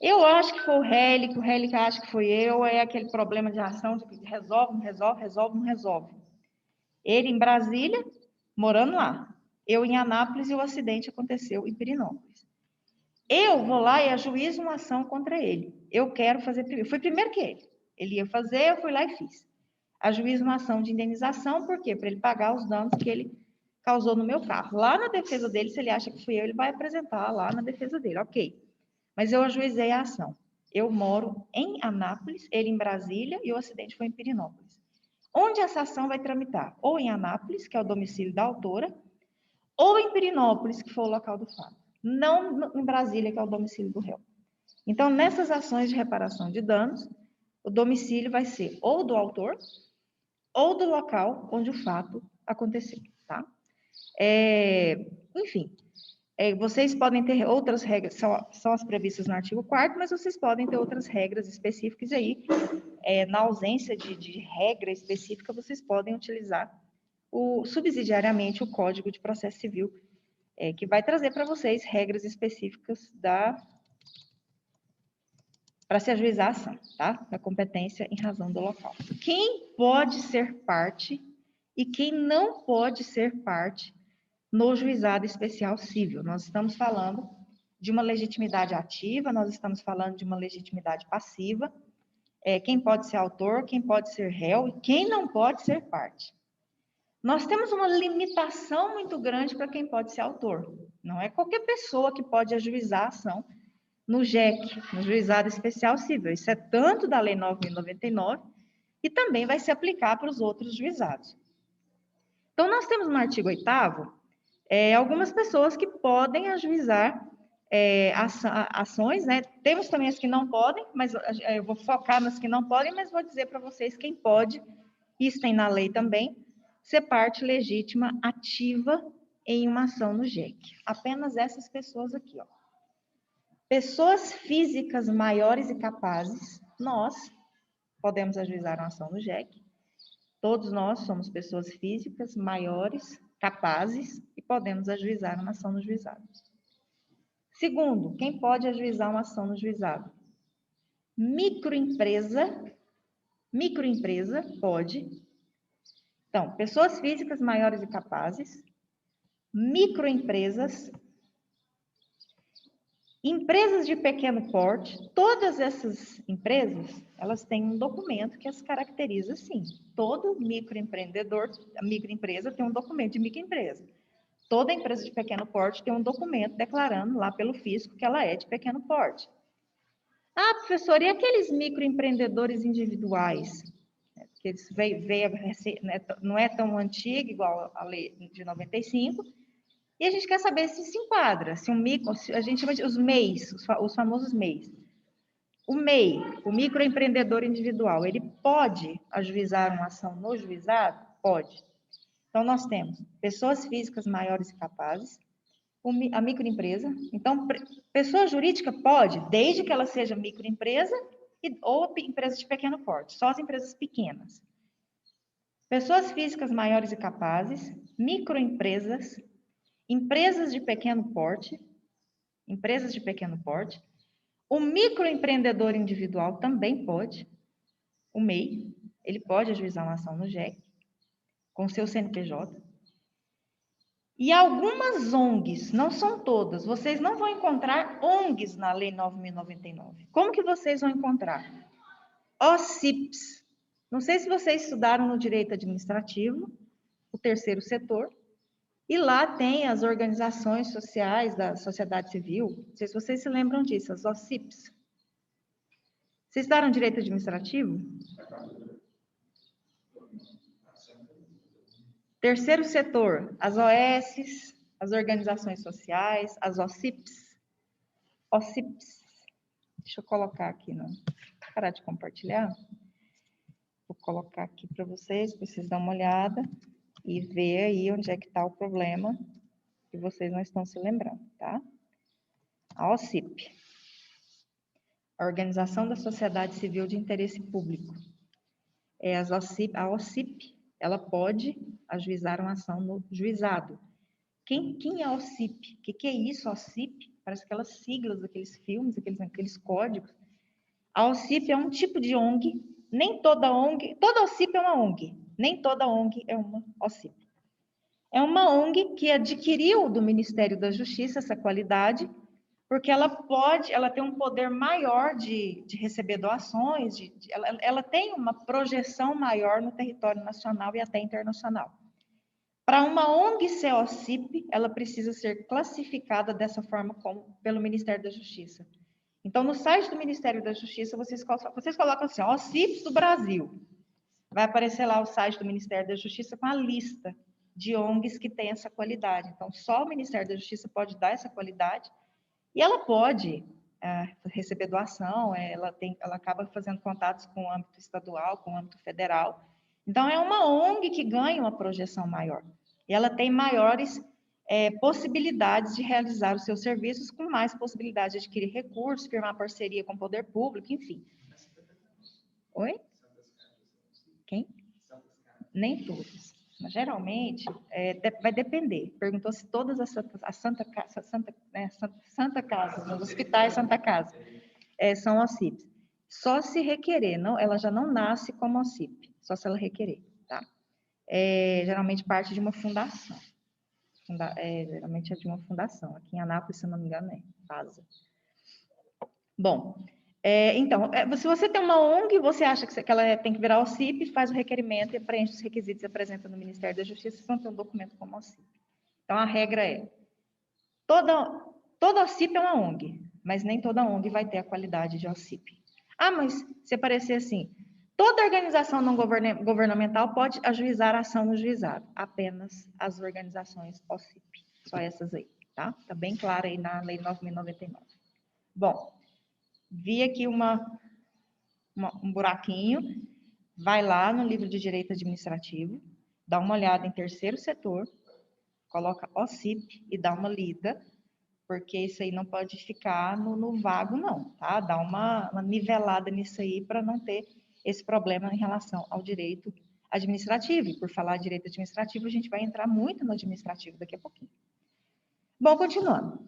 Eu acho que foi o Relic acha que foi eu, é aquele problema de ação, de resolve, não resolve, resolve, não resolve. Ele em Brasília, morando lá. Eu em Anápolis e o acidente aconteceu em Pirenópolis. Eu vou lá e ajuizo uma ação contra ele. Eu quero fazer primeiro. Fui primeiro que ele. Ele ia fazer, eu fui lá e fiz. Ajuizo uma ação de indenização, por quê? Para ele pagar os danos que ele causou no meu carro. Lá na defesa dele, se ele acha que fui eu, ele vai apresentar lá na defesa dele, ok. Mas eu ajuizei a ação. Eu moro em Anápolis, ele em Brasília e o acidente foi em Pirenópolis. Onde essa ação vai tramitar? Ou em Anápolis, que é o domicílio da autora, ou em Pirenópolis, que foi o local do fato. Não em Brasília, que é o domicílio do réu. Então, nessas ações de reparação de danos, o domicílio vai ser ou do autor ou do local onde o fato aconteceu, tá? Enfim, vocês podem ter outras regras, são as previstas no artigo 4º, mas vocês podem ter outras regras específicas aí. Na ausência de regra específica, vocês podem utilizar subsidiariamente o Código de Processo Civil, que vai trazer para vocês regras específicas para se ajuizar a ação, tá? Da competência em razão do local. Quem pode ser parte e quem não pode ser parte no juizado especial civil? Nós estamos falando de uma legitimidade ativa, nós estamos falando de uma legitimidade passiva, quem pode ser autor, quem pode ser réu e quem não pode ser parte. Nós temos uma limitação muito grande para quem pode ser autor. Não é qualquer pessoa que pode ajuizar a ação no JEC, no Juizado Especial Civil. Isso é tanto da Lei 9.099 e também vai se aplicar para os outros juizados. Então, nós temos no artigo 8º algumas pessoas que podem ajuizar ações, né? Temos também as que não podem, mas eu vou focar nas que não podem, mas vou dizer para vocês quem pode, isso tem na lei também, ser parte legítima ativa em uma ação no JEC. Apenas essas pessoas aqui, ó. Pessoas físicas maiores e capazes, nós podemos ajuizar uma ação no JEC. Todos nós somos pessoas físicas maiores, capazes e podemos ajuizar uma ação no juizado. Segundo, quem pode ajuizar uma ação no juizado? Microempresa pode. Então, pessoas físicas maiores e capazes, microempresas, empresas de pequeno porte, todas essas empresas, elas têm um documento que as caracteriza assim. Todo microempresa tem um documento de microempresa. Toda empresa de pequeno porte tem um documento declarando lá pelo fisco que ela é de pequeno porte. Ah, professor, e aqueles microempreendedores individuais? Que eles não é tão antiga, igual a lei de 95, E a gente quer saber se enquadra, se um micro, a gente chama de os MEIs, os famosos MEIs. O MEI, o microempreendedor individual, ele pode ajuizar uma ação no juizado? Pode. Então, nós temos pessoas físicas maiores e capazes, a microempresa. Então, pessoa jurídica pode, desde que ela seja microempresa ou empresa de pequeno porte, só as empresas pequenas. Pessoas físicas maiores e capazes, microempresas, empresas de pequeno porte, o microempreendedor individual também pode, o MEI, ele pode ajuizar uma ação no JEC, com seu CNPJ. E algumas ONGs, não são todas, vocês não vão encontrar ONGs na Lei 9.099. Como que vocês vão encontrar? OCIPs. Não sei se vocês estudaram no direito administrativo, o terceiro setor, e lá tem as organizações sociais da sociedade civil. Não sei se vocês se lembram disso, as OCIPs. Vocês estudaram direito administrativo? Terceiro setor, as OS, as organizações sociais, as OCIPs. OCIPs. Deixa eu colocar aqui, não. Parar de compartilhar. Vou colocar aqui para vocês dar uma olhada e ver aí onde é que está o problema que vocês não estão se lembrando, tá? A OCIP. A Organização da Sociedade Civil de Interesse Público. A OCIP, ela pode ajuizar uma ação no juizado. Quem é a OCIP? O que é isso, OCIP? Parece aquelas siglas daqueles filmes, aqueles códigos. A OCIP é um tipo de ONG, nem toda OCIP é uma ONG, nem toda ONG é uma OCIP. É uma ONG que adquiriu do Ministério da Justiça essa qualidade, porque ela tem um poder maior de receber doações, ela tem uma projeção maior no território nacional e até internacional. Para uma ONG ser OCIP, ela precisa ser classificada dessa forma pelo Ministério da Justiça. Então, no site do Ministério da Justiça, vocês colocam assim, OCIPs do Brasil. Vai aparecer lá o site do Ministério da Justiça com a lista de ONGs que tem essa qualidade. Então, só o Ministério da Justiça pode dar essa qualidade e ela pode receber doação, ela acaba fazendo contatos com o âmbito estadual, com o âmbito federal. Então, é uma ONG que ganha uma projeção maior. E ela tem maiores possibilidades de realizar os seus serviços, com mais possibilidade de adquirir recursos, firmar parceria com o poder público, enfim. Oi? Quem? Nem todos. Mas, geralmente, vai depender. Perguntou se todas as Santa Casa, os hospitais Santa Casa, são OCIPs. Só se requerer, ela já não nasce como OCIP, só se ela requerer, tá? Geralmente parte de uma fundação. Geralmente é de uma fundação. Aqui em Anápolis, se eu não me engano, é FASA. Bom, então, se você tem uma ONG, você acha que ela tem que virar OCIP, faz o requerimento e preenche os requisitos e apresenta no Ministério da Justiça, vocês vão ter um documento como OCIP. Então, a regra é, toda OCIP é uma ONG, mas nem toda ONG vai ter a qualidade de OCIP. Ah, mas se aparecer assim, toda organização não governamental pode ajuizar a ação no juizado, apenas as organizações OCIP, só essas aí, tá? Tá bem claro aí na Lei 9.099. Bom, vi aqui um buraquinho, vai lá no livro de Direito Administrativo, dá uma olhada em terceiro setor, coloca OCIP e dá uma lida, porque isso aí não pode ficar no vago, não, tá? Dá uma nivelada nisso aí para não ter esse problema em relação ao direito administrativo. E por falar de direito administrativo, a gente vai entrar muito no administrativo daqui a pouquinho. Bom, continuando.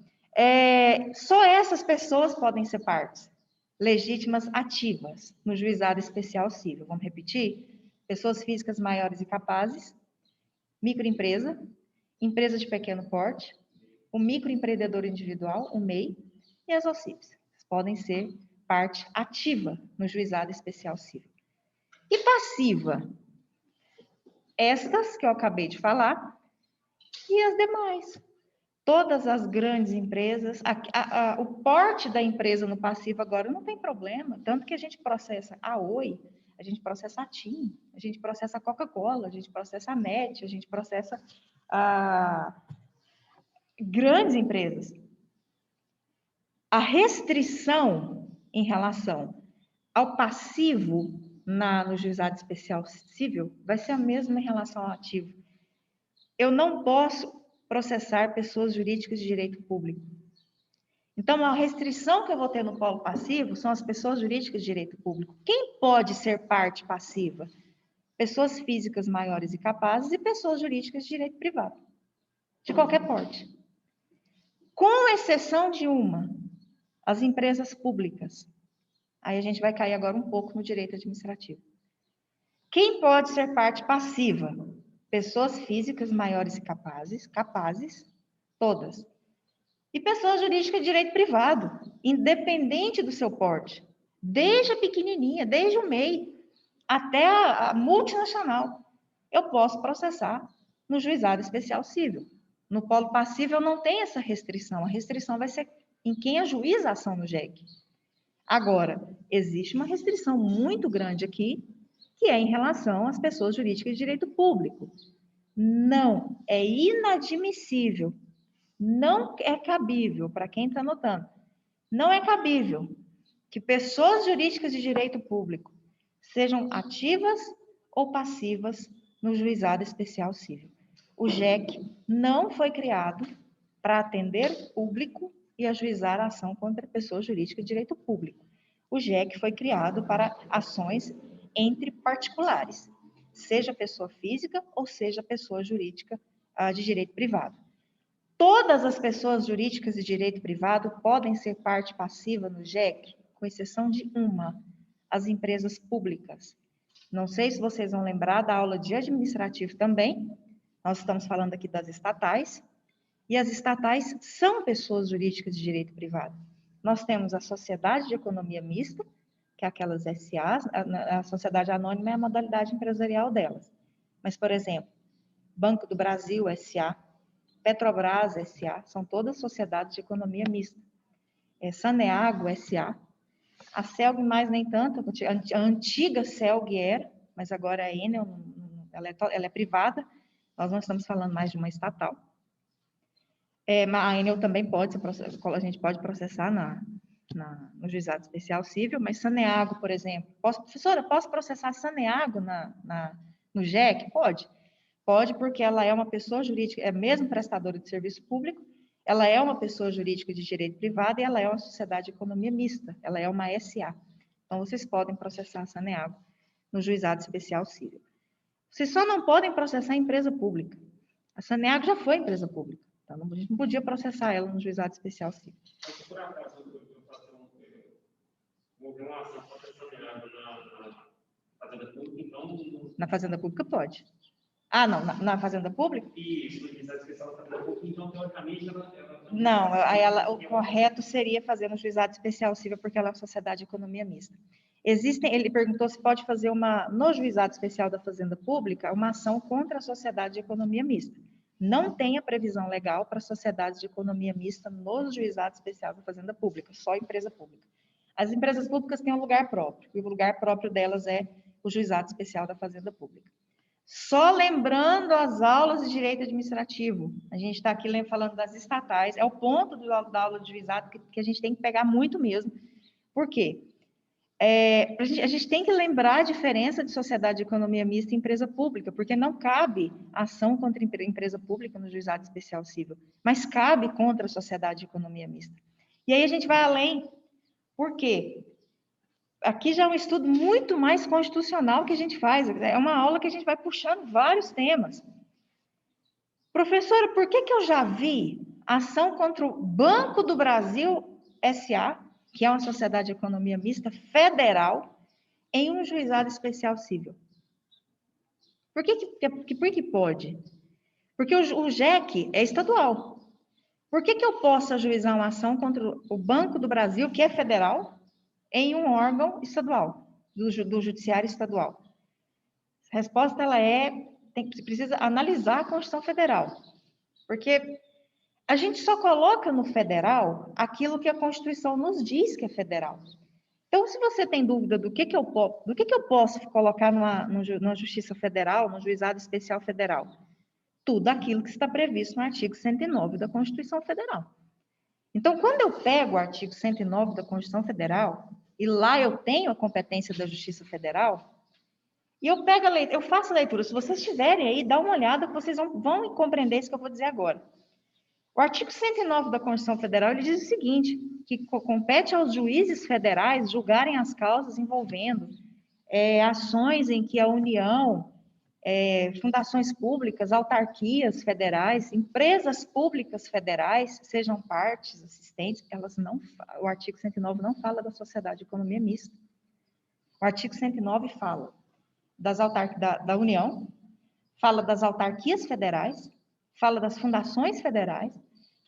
Só essas pessoas podem ser partes legítimas ativas no juizado especial civil. Vamos repetir? Pessoas físicas maiores e capazes, microempresa, empresa de pequeno porte, o microempreendedor individual, o MEI, e as OCIPs. Podem ser parte ativa no juizado especial civil. E passiva? Estas que eu acabei de falar e as demais. Todas as grandes empresas, o porte da empresa no passivo agora não tem problema, tanto que a gente processa a Oi, a gente processa a TIM, a gente processa a Coca-Cola, a gente processa a NET, a gente processa grandes empresas. A restrição em relação ao passivo no juizado especial civil vai ser a mesma em relação ao ativo. Eu não posso processar pessoas jurídicas de direito público. Então, a restrição que eu vou ter no polo passivo são as pessoas jurídicas de direito público. Quem pode ser parte passiva? Pessoas físicas maiores e capazes e pessoas jurídicas de direito privado, de qualquer porte. Com exceção de uma, as empresas públicas. Aí a gente vai cair agora um pouco no direito administrativo. Quem pode ser parte passiva? Pessoas físicas maiores e capazes, todas. E pessoas jurídicas de direito privado, independente do seu porte. Desde a pequenininha, desde o MEI, até a multinacional. Eu posso processar no juizado especial civil. No polo passivo eu não tenho essa restrição. A restrição vai ser em quem ajuiza a ação no JEC. Agora, existe uma restrição muito grande aqui, que é em relação às pessoas jurídicas de direito público. Não, é inadmissível, não é cabível, para quem está anotando, não é cabível que pessoas jurídicas de direito público sejam ativas ou passivas no juizado especial civil. O JEC não foi criado para atender o público e ajuizar a ação contra pessoas jurídicas de direito público. O JEC foi criado para ações entre particulares, seja pessoa física ou seja pessoa jurídica de direito privado. Todas as pessoas jurídicas de direito privado podem ser parte passiva no JEC, com exceção de uma, as empresas públicas. Não sei se vocês vão lembrar da aula de administrativo também, nós estamos falando aqui das estatais, e as estatais são pessoas jurídicas de direito privado. Nós temos a Sociedade de Economia Mista, que é aquelas SAs, a Sociedade Anônima é a modalidade empresarial delas. Mas, por exemplo, Banco do Brasil, SA, Petrobras, SA, são todas sociedades de economia mista. Saneago, SA, a CELG mais nem tanto, a antiga CELG era, mas agora a Enel, ela é privada, nós não estamos falando mais de uma estatal. Mas a Enel também pode, a gente pode processar no juizado especial civil, mas Saneago, por exemplo, professora, posso processar Saneago no JEC? Pode. Pode, porque ela é uma pessoa jurídica, é mesmo prestadora de serviço público, ela é uma pessoa jurídica de direito privado e ela é uma sociedade de economia mista, ela é uma SA. Então, vocês podem processar a Saneago no juizado especial civil. Vocês só não podem processar a empresa pública. A Saneago já foi empresa pública, então a gente não podia processar ela no juizado especial civil. Se por acaso houve uma ação contra a Saneago na Fazenda Pública, então... Na Fazenda Pública pode. Ah, não, na Fazenda Pública? Isso, no juizado especial da Fazenda Pública, então, teoricamente, ela... Não, o correto seria fazer no juizado especial civil, porque ela é uma sociedade de economia mista. Ele perguntou se pode fazer no juizado especial da Fazenda Pública, uma ação contra a sociedade de economia mista. Não tem a previsão legal para sociedades de economia mista no juizado especial da Fazenda Pública, só empresa pública. As empresas públicas têm um lugar próprio, e o lugar próprio delas é o juizado especial da Fazenda Pública. Só lembrando as aulas de direito administrativo, a gente está aqui falando das estatais, é o ponto da aula de juizado que a gente tem que pegar muito mesmo. Por quê? A gente tem que lembrar a diferença de sociedade de economia mista e empresa pública, porque não cabe ação contra empresa pública no juizado especial civil, mas cabe contra a sociedade de economia mista. E aí a gente vai além. Por quê? Aqui já é um estudo muito mais constitucional que a gente faz, é uma aula que a gente vai puxando vários temas. Professora, por que eu já vi ação contra o Banco do Brasil SA, que é uma sociedade de economia mista federal, em um juizado especial civil? Por que pode? Porque o JEC é estadual. Por que eu posso ajuizar uma ação contra o Banco do Brasil, que é federal, em um órgão estadual, do judiciário estadual? A resposta precisa analisar a Constituição Federal, porque a gente só coloca no federal aquilo que a Constituição nos diz que é federal. Então, se você tem dúvida do que eu posso colocar numa Justiça Federal, no Juizado Especial Federal, tudo aquilo que está previsto no artigo 109 da Constituição Federal. Então, quando eu pego o artigo 109 da Constituição Federal, e lá eu tenho a competência da Justiça Federal, e eu pego eu faço a leitura. Se vocês tiverem aí, dá uma olhada, que vocês vão compreender isso que eu vou dizer agora. O artigo 109 da Constituição Federal, ele diz o seguinte, que compete aos juízes federais julgarem as causas envolvendo ações em que a União, fundações públicas, autarquias federais, empresas públicas federais, sejam partes assistentes, o artigo 109 não fala da sociedade de economia mista. O artigo 109 fala da União, fala das autarquias federais, fala das fundações federais,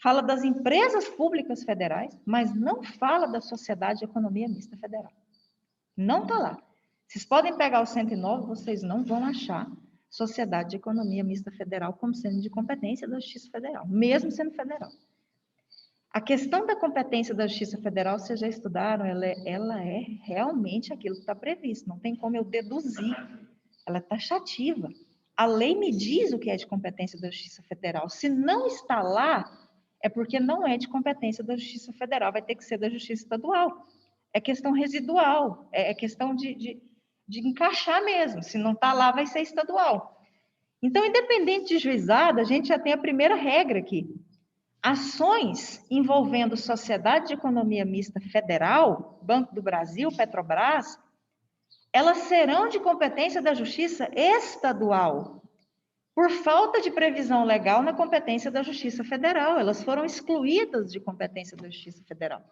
fala das empresas públicas federais, mas não fala da sociedade de economia mista federal. Não está lá. Vocês podem pegar o 109, vocês não vão achar sociedade de economia mista federal como sendo de competência da Justiça Federal, mesmo sendo federal. A questão da competência da Justiça Federal, vocês já estudaram, ela é realmente aquilo que está previsto, não tem como eu deduzir. Ela é taxativa. A lei me diz o que é de competência da Justiça Federal. Se não está lá, é porque não é de competência da Justiça Federal, vai ter que ser da Justiça Estadual. É questão residual, é questão de encaixar mesmo. Se não está lá, vai ser estadual. Então, independente de juizado, a gente já tem a primeira regra aqui. Ações envolvendo sociedade de economia mista federal, Banco do Brasil, Petrobras, elas serão de competência da Justiça Estadual, por falta de previsão legal na competência da Justiça Federal. Elas foram excluídas de competência da Justiça Federal.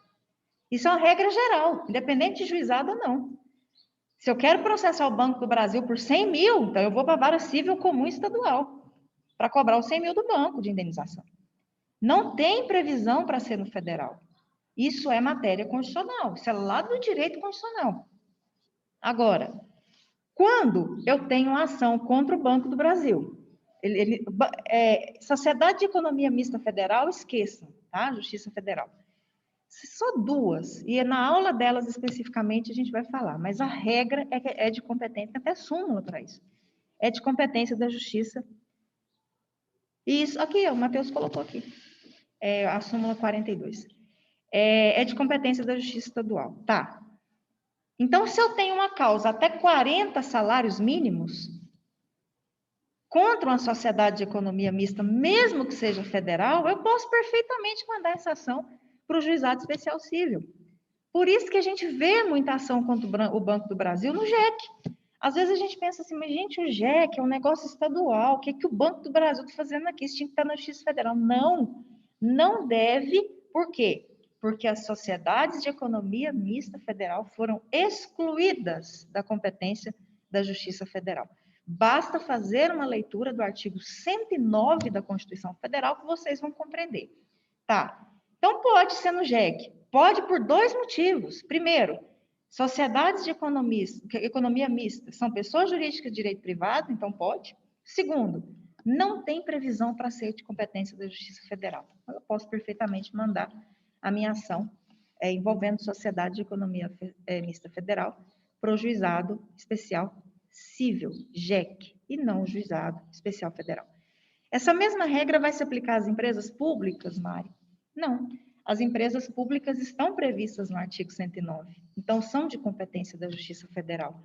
Isso é uma regra geral, independente de juizado ou não. Se eu quero processar o Banco do Brasil por 100 mil, então eu vou para a vara civil comum estadual, para cobrar os 100 mil do banco de indenização. Não tem previsão para ser no federal. Isso é matéria constitucional, isso é lá do direito constitucional. Agora, quando eu tenho uma ação contra o Banco do Brasil, Sociedade de Economia Mista Federal, esqueçam, tá? Justiça Federal. Só duas, e na aula delas especificamente a gente vai falar, mas a regra é de competência, até súmula para isso. É de competência da Justiça. Isso, aqui, o Matheus colocou aqui, a súmula 42. É de competência da Justiça Estadual, tá? Então, se eu tenho uma causa até 40 salários mínimos contra uma sociedade de economia mista, mesmo que seja federal, eu posso perfeitamente mandar essa ação para o Juizado Especial Cível. Por isso que a gente vê muita ação contra o Banco do Brasil no JEC. Às vezes a gente pensa assim, mas gente, o JEC é um negócio estadual, o que o Banco do Brasil está fazendo aqui? Isso tinha que estar na Justiça Federal. Não, não deve. Por quê? Porque as sociedades de economia mista federal foram excluídas da competência da Justiça Federal. Basta fazer uma leitura do artigo 109 da Constituição Federal que vocês vão compreender. Tá, então pode ser no JEC. Pode por dois motivos. Primeiro, sociedades de economia mista são pessoas jurídicas de direito privado, então pode. Segundo, não tem previsão para ser de competência da Justiça Federal. Eu posso perfeitamente mandar a minha ação envolvendo sociedade de economia mista federal para o Juizado Especial Cível, JEC, e não o Juizado Especial Federal. Essa mesma regra vai se aplicar às empresas públicas, Mari? Não. As empresas públicas estão previstas no artigo 109, então são de competência da Justiça Federal.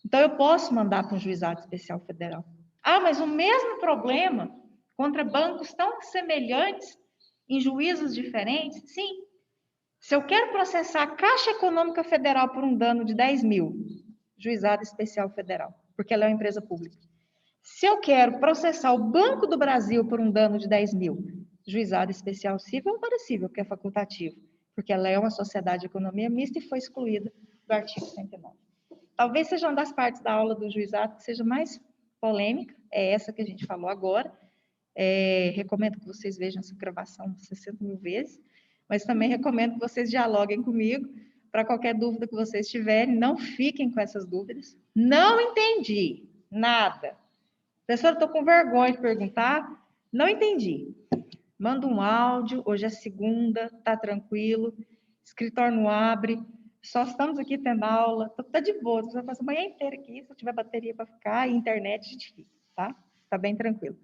Então eu posso mandar para um Juizado Especial Federal. Ah, mas o mesmo problema contra bancos tão semelhantes em juízos diferentes? Sim. Se eu quero processar a Caixa Econômica Federal por um dano de 10 mil, Juizado Especial Federal, porque ela é uma empresa pública. Se eu quero processar o Banco do Brasil por um dano de 10 mil, Juizado Especial Cível ou Parecível, que é facultativo, porque ela é uma sociedade de economia mista e foi excluída do artigo 109. Talvez seja uma das partes da aula do juizado que seja mais polêmica, é essa que a gente falou agora. Recomendo que vocês vejam essa gravação 60 mil vezes, mas também recomendo que vocês dialoguem comigo para qualquer dúvida que vocês tiverem, não fiquem com essas dúvidas. Não entendi nada. Professora, estou com vergonha de perguntar, não entendi. Manda um áudio, hoje é segunda, tá tranquilo, escritório não abre, só estamos aqui tendo aula, tá de boa, você vai passar a manhã inteira aqui, se eu tiver bateria para ficar, e internet a gente fica, tá? Tá bem tranquilo.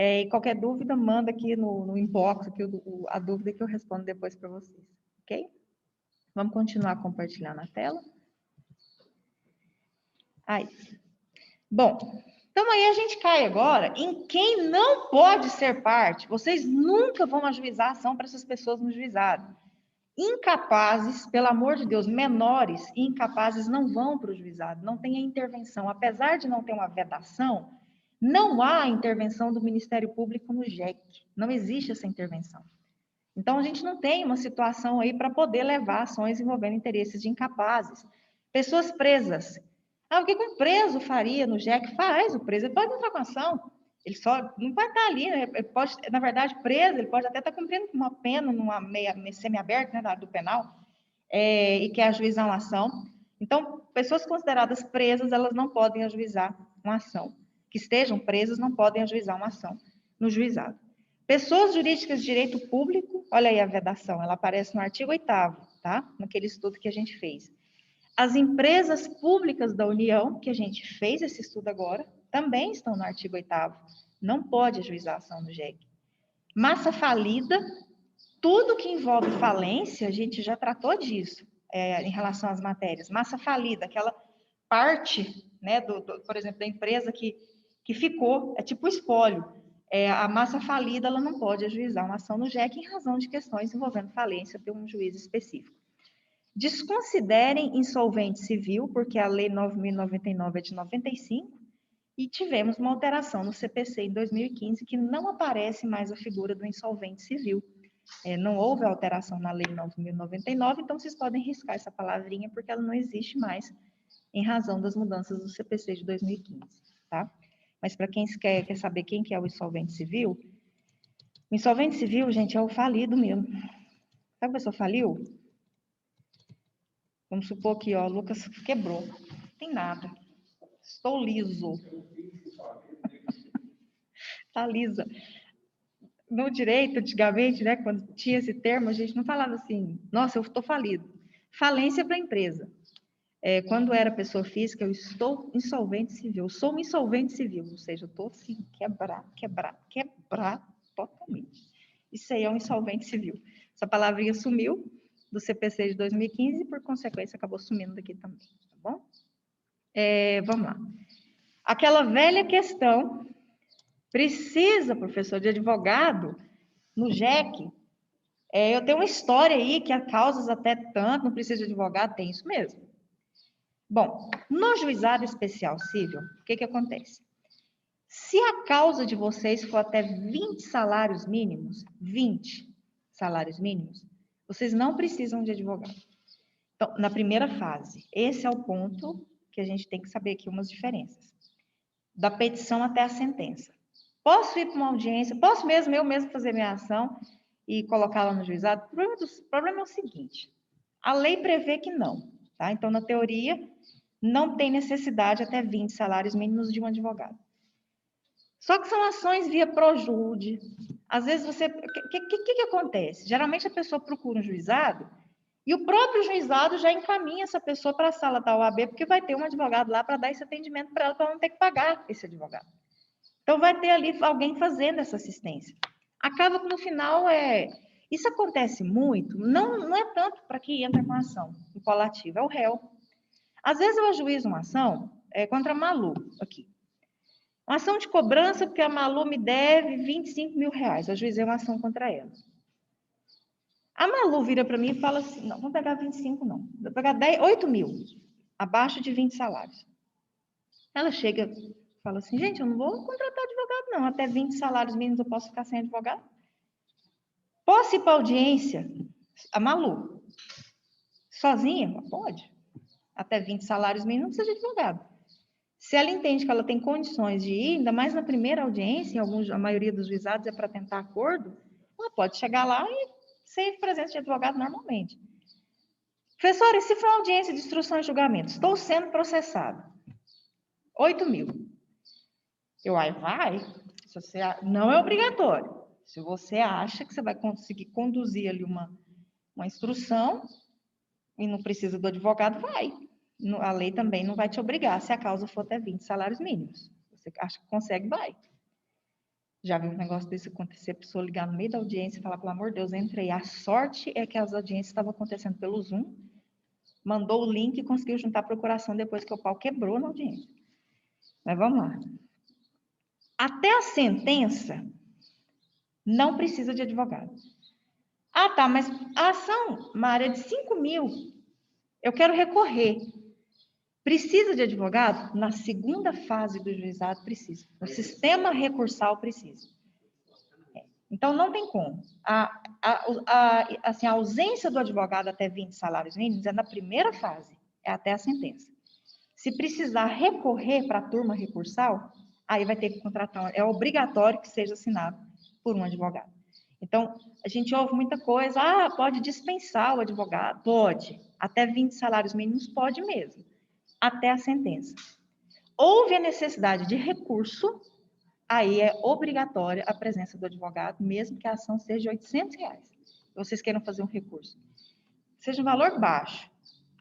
E qualquer dúvida, manda aqui no inbox aqui a dúvida que eu respondo depois para vocês, ok? Vamos continuar compartilhando a tela. Aí. Bom, então aí a gente cai agora em quem não pode ser parte. Vocês nunca vão ajuizar a ação para essas pessoas no juizado. Incapazes, pelo amor de Deus, menores e incapazes não vão para o juizado, não tem a intervenção. Apesar de não ter uma vedação, não há intervenção do Ministério Público no JEC, não existe essa intervenção. Então, a gente não tem uma situação aí para poder levar ações envolvendo interesses de incapazes. Pessoas presas. O que um preso faria no JEC? Faz, o preso ele pode entrar com ação. Ele só não vai estar ali, né? Ele pode, na verdade, preso, ele pode até estar cumprindo uma pena numa semi-aberta, né, da área do penal, e quer ajuizar uma ação. Então, pessoas consideradas presas, elas não podem ajuizar uma ação. Que estejam presas não podem ajuizar uma ação no juizado. Pessoas jurídicas de direito público, olha aí a vedação, ela aparece no artigo 8º, tá? Naquele estudo que a gente fez. As empresas públicas da União, que a gente fez esse estudo agora, também estão no artigo 8º. Não pode ajuizar ação no JEC. Massa falida, tudo que envolve falência, a gente já tratou disso, em relação às matérias. Massa falida, aquela parte, né, por exemplo, da empresa que ficou, é tipo espólio. A massa falida, ela não pode ajuizar uma ação no JEC em razão de questões envolvendo falência por um juiz específico. Desconsiderem insolvente civil, porque a Lei 9.099 é de 95, e tivemos uma alteração no CPC em 2015, que não aparece mais a figura do insolvente civil. Não houve alteração na Lei 9.099, então vocês podem riscar essa palavrinha, porque ela não existe mais em razão das mudanças do CPC de 2015, tá? Mas para quem quer saber quem que é o insolvente civil, o insolvente civil, gente, é o falido mesmo. Sabe a pessoa faliu? Vamos supor que, ó, o Lucas quebrou. Não tem nada. Estou liso. Tá lisa. No direito, antigamente, né, quando tinha esse termo, a gente não falava assim, nossa, eu estou falido. Falência para a empresa. Quando era pessoa física, eu estou insolvente civil. Eu sou um insolvente civil, ou seja, eu estou assim, quebrar totalmente. Isso aí é um insolvente civil. Essa palavrinha sumiu do CPC de 2015 e, por consequência, acabou sumindo daqui também, tá bom? Vamos lá. Aquela velha questão, precisa, professor, de advogado no JEC? Eu tenho uma história aí que há causas até tanto, não precisa de advogado, tem isso mesmo. Bom, no juizado especial civil, o que acontece? Se a causa de vocês for até 20 salários mínimos, 20 salários mínimos, vocês não precisam de advogado. Então, na primeira fase, esse é o ponto que a gente tem que saber aqui umas diferenças. Da petição até a sentença. Posso ir para uma audiência, posso eu mesmo fazer minha ação e colocá-la no juizado? O problema é o seguinte, a lei prevê que não, tá? Então, na teoria, não tem necessidade até 20 salários mínimos de um advogado. Só que são ações via Projude. Às vezes você... O que acontece? Geralmente a pessoa procura um juizado e o próprio juizado já encaminha essa pessoa para a sala da OAB, porque vai ter um advogado lá para dar esse atendimento para ela, para não ter que pagar esse advogado. Então, vai ter ali alguém fazendo essa assistência. Acaba que no final Isso acontece muito, não é tanto para quem entra com a ação impolativa, é o réu. Às vezes eu ajuizo uma ação contra a Malu, aqui. Uma ação de cobrança, porque a Malu me deve 25 mil reais. Eu ajuizei uma ação contra ela. A Malu vira para mim e fala assim, não, vou pegar 25 não, vou pegar 8 mil, abaixo de 20 salários. Ela chega e fala assim, gente, eu não vou contratar advogado não, até 20 salários mínimos eu posso ficar sem advogado. Posso ir para audiência? A Malu, sozinha? Pode. Até 20 salários mínimos não precisa de advogado. Se ela entende que ela tem condições de ir, ainda mais na primeira audiência, a maioria dos juizados é para tentar acordo, ela pode chegar lá e ser presença de advogado normalmente. Professora, e se for uma audiência de instrução e julgamento? Estou sendo processado. 8 mil. Vai. Não é obrigatório. Se você acha que você vai conseguir conduzir ali uma instrução e não precisa do advogado, vai. A lei também não vai te obrigar, se a causa for até 20 salários mínimos. Você acha que consegue, vai. Já vi um negócio desse acontecer, a pessoa ligar no meio da audiência e falar, pelo amor de Deus, entrei. A sorte é que as audiências estavam acontecendo pelo Zoom, mandou o link e conseguiu juntar a procuração depois que o pau quebrou na audiência. Mas vamos lá. Até a sentença, não precisa de advogado. Ah, tá, mas a ação, uma área de 5 mil, eu quero recorrer. Precisa de advogado? Na segunda fase do juizado, precisa. O sistema recursal precisa. Então, não tem como. Assim, a ausência do advogado até 20 salários mínimos é na primeira fase, é até a sentença. Se precisar recorrer para a turma recursal, aí vai ter que contratar, é obrigatório que seja assinado por um advogado. Então, a gente ouve muita coisa, pode dispensar o advogado? Pode. Até 20 salários mínimos pode mesmo. Até a sentença. Houve a necessidade de recurso, aí é obrigatória a presença do advogado, mesmo que a ação seja de R$800. Vocês queiram fazer um recurso. Seja um valor baixo,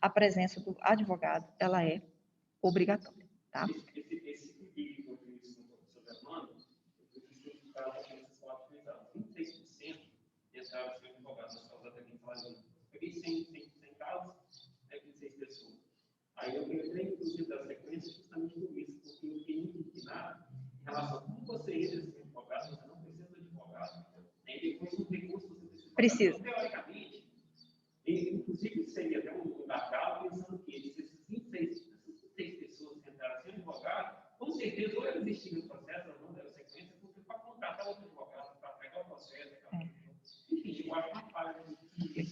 a presença do advogado, ela é obrigatória, tá? Esse que eu fiz sobre a mano, eu fiz que os caras que vocês podem utilizar. 26% entraram sem advogado, nós estamos até aqui falando. Peguei 100 casos, 26 pessoas. Aí eu entrei, inclusive, da sequência justamente por isso, porque eu fiquei muito indignado em relação a como você entra sem advogado, você não precisa de advogado. E depois, no recurso, você precisa. Então, teoricamente, inclusive, seria até um gargalo, pensando que esses 26 pessoas que entraram sem advogado, com certeza, ou eles existiam no processo, ou não deram sequência, porque para contratar outro advogado, para pegar o processo, enfim, eu acho uma falha de.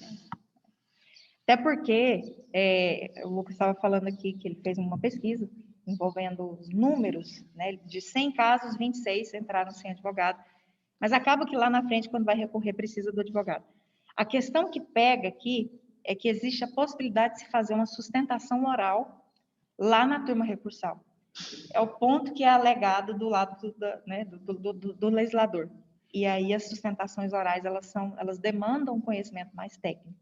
Até porque, o Lucas estava falando aqui que ele fez uma pesquisa envolvendo os números, né? De 100 casos, 26 entraram sem advogado. Mas acaba que lá na frente, quando vai recorrer, precisa do advogado. A questão que pega aqui é que existe a possibilidade de se fazer uma sustentação oral lá na turma recursal. É o ponto que é alegado do lado do legislador. E aí as sustentações orais, elas demandam um conhecimento mais técnico.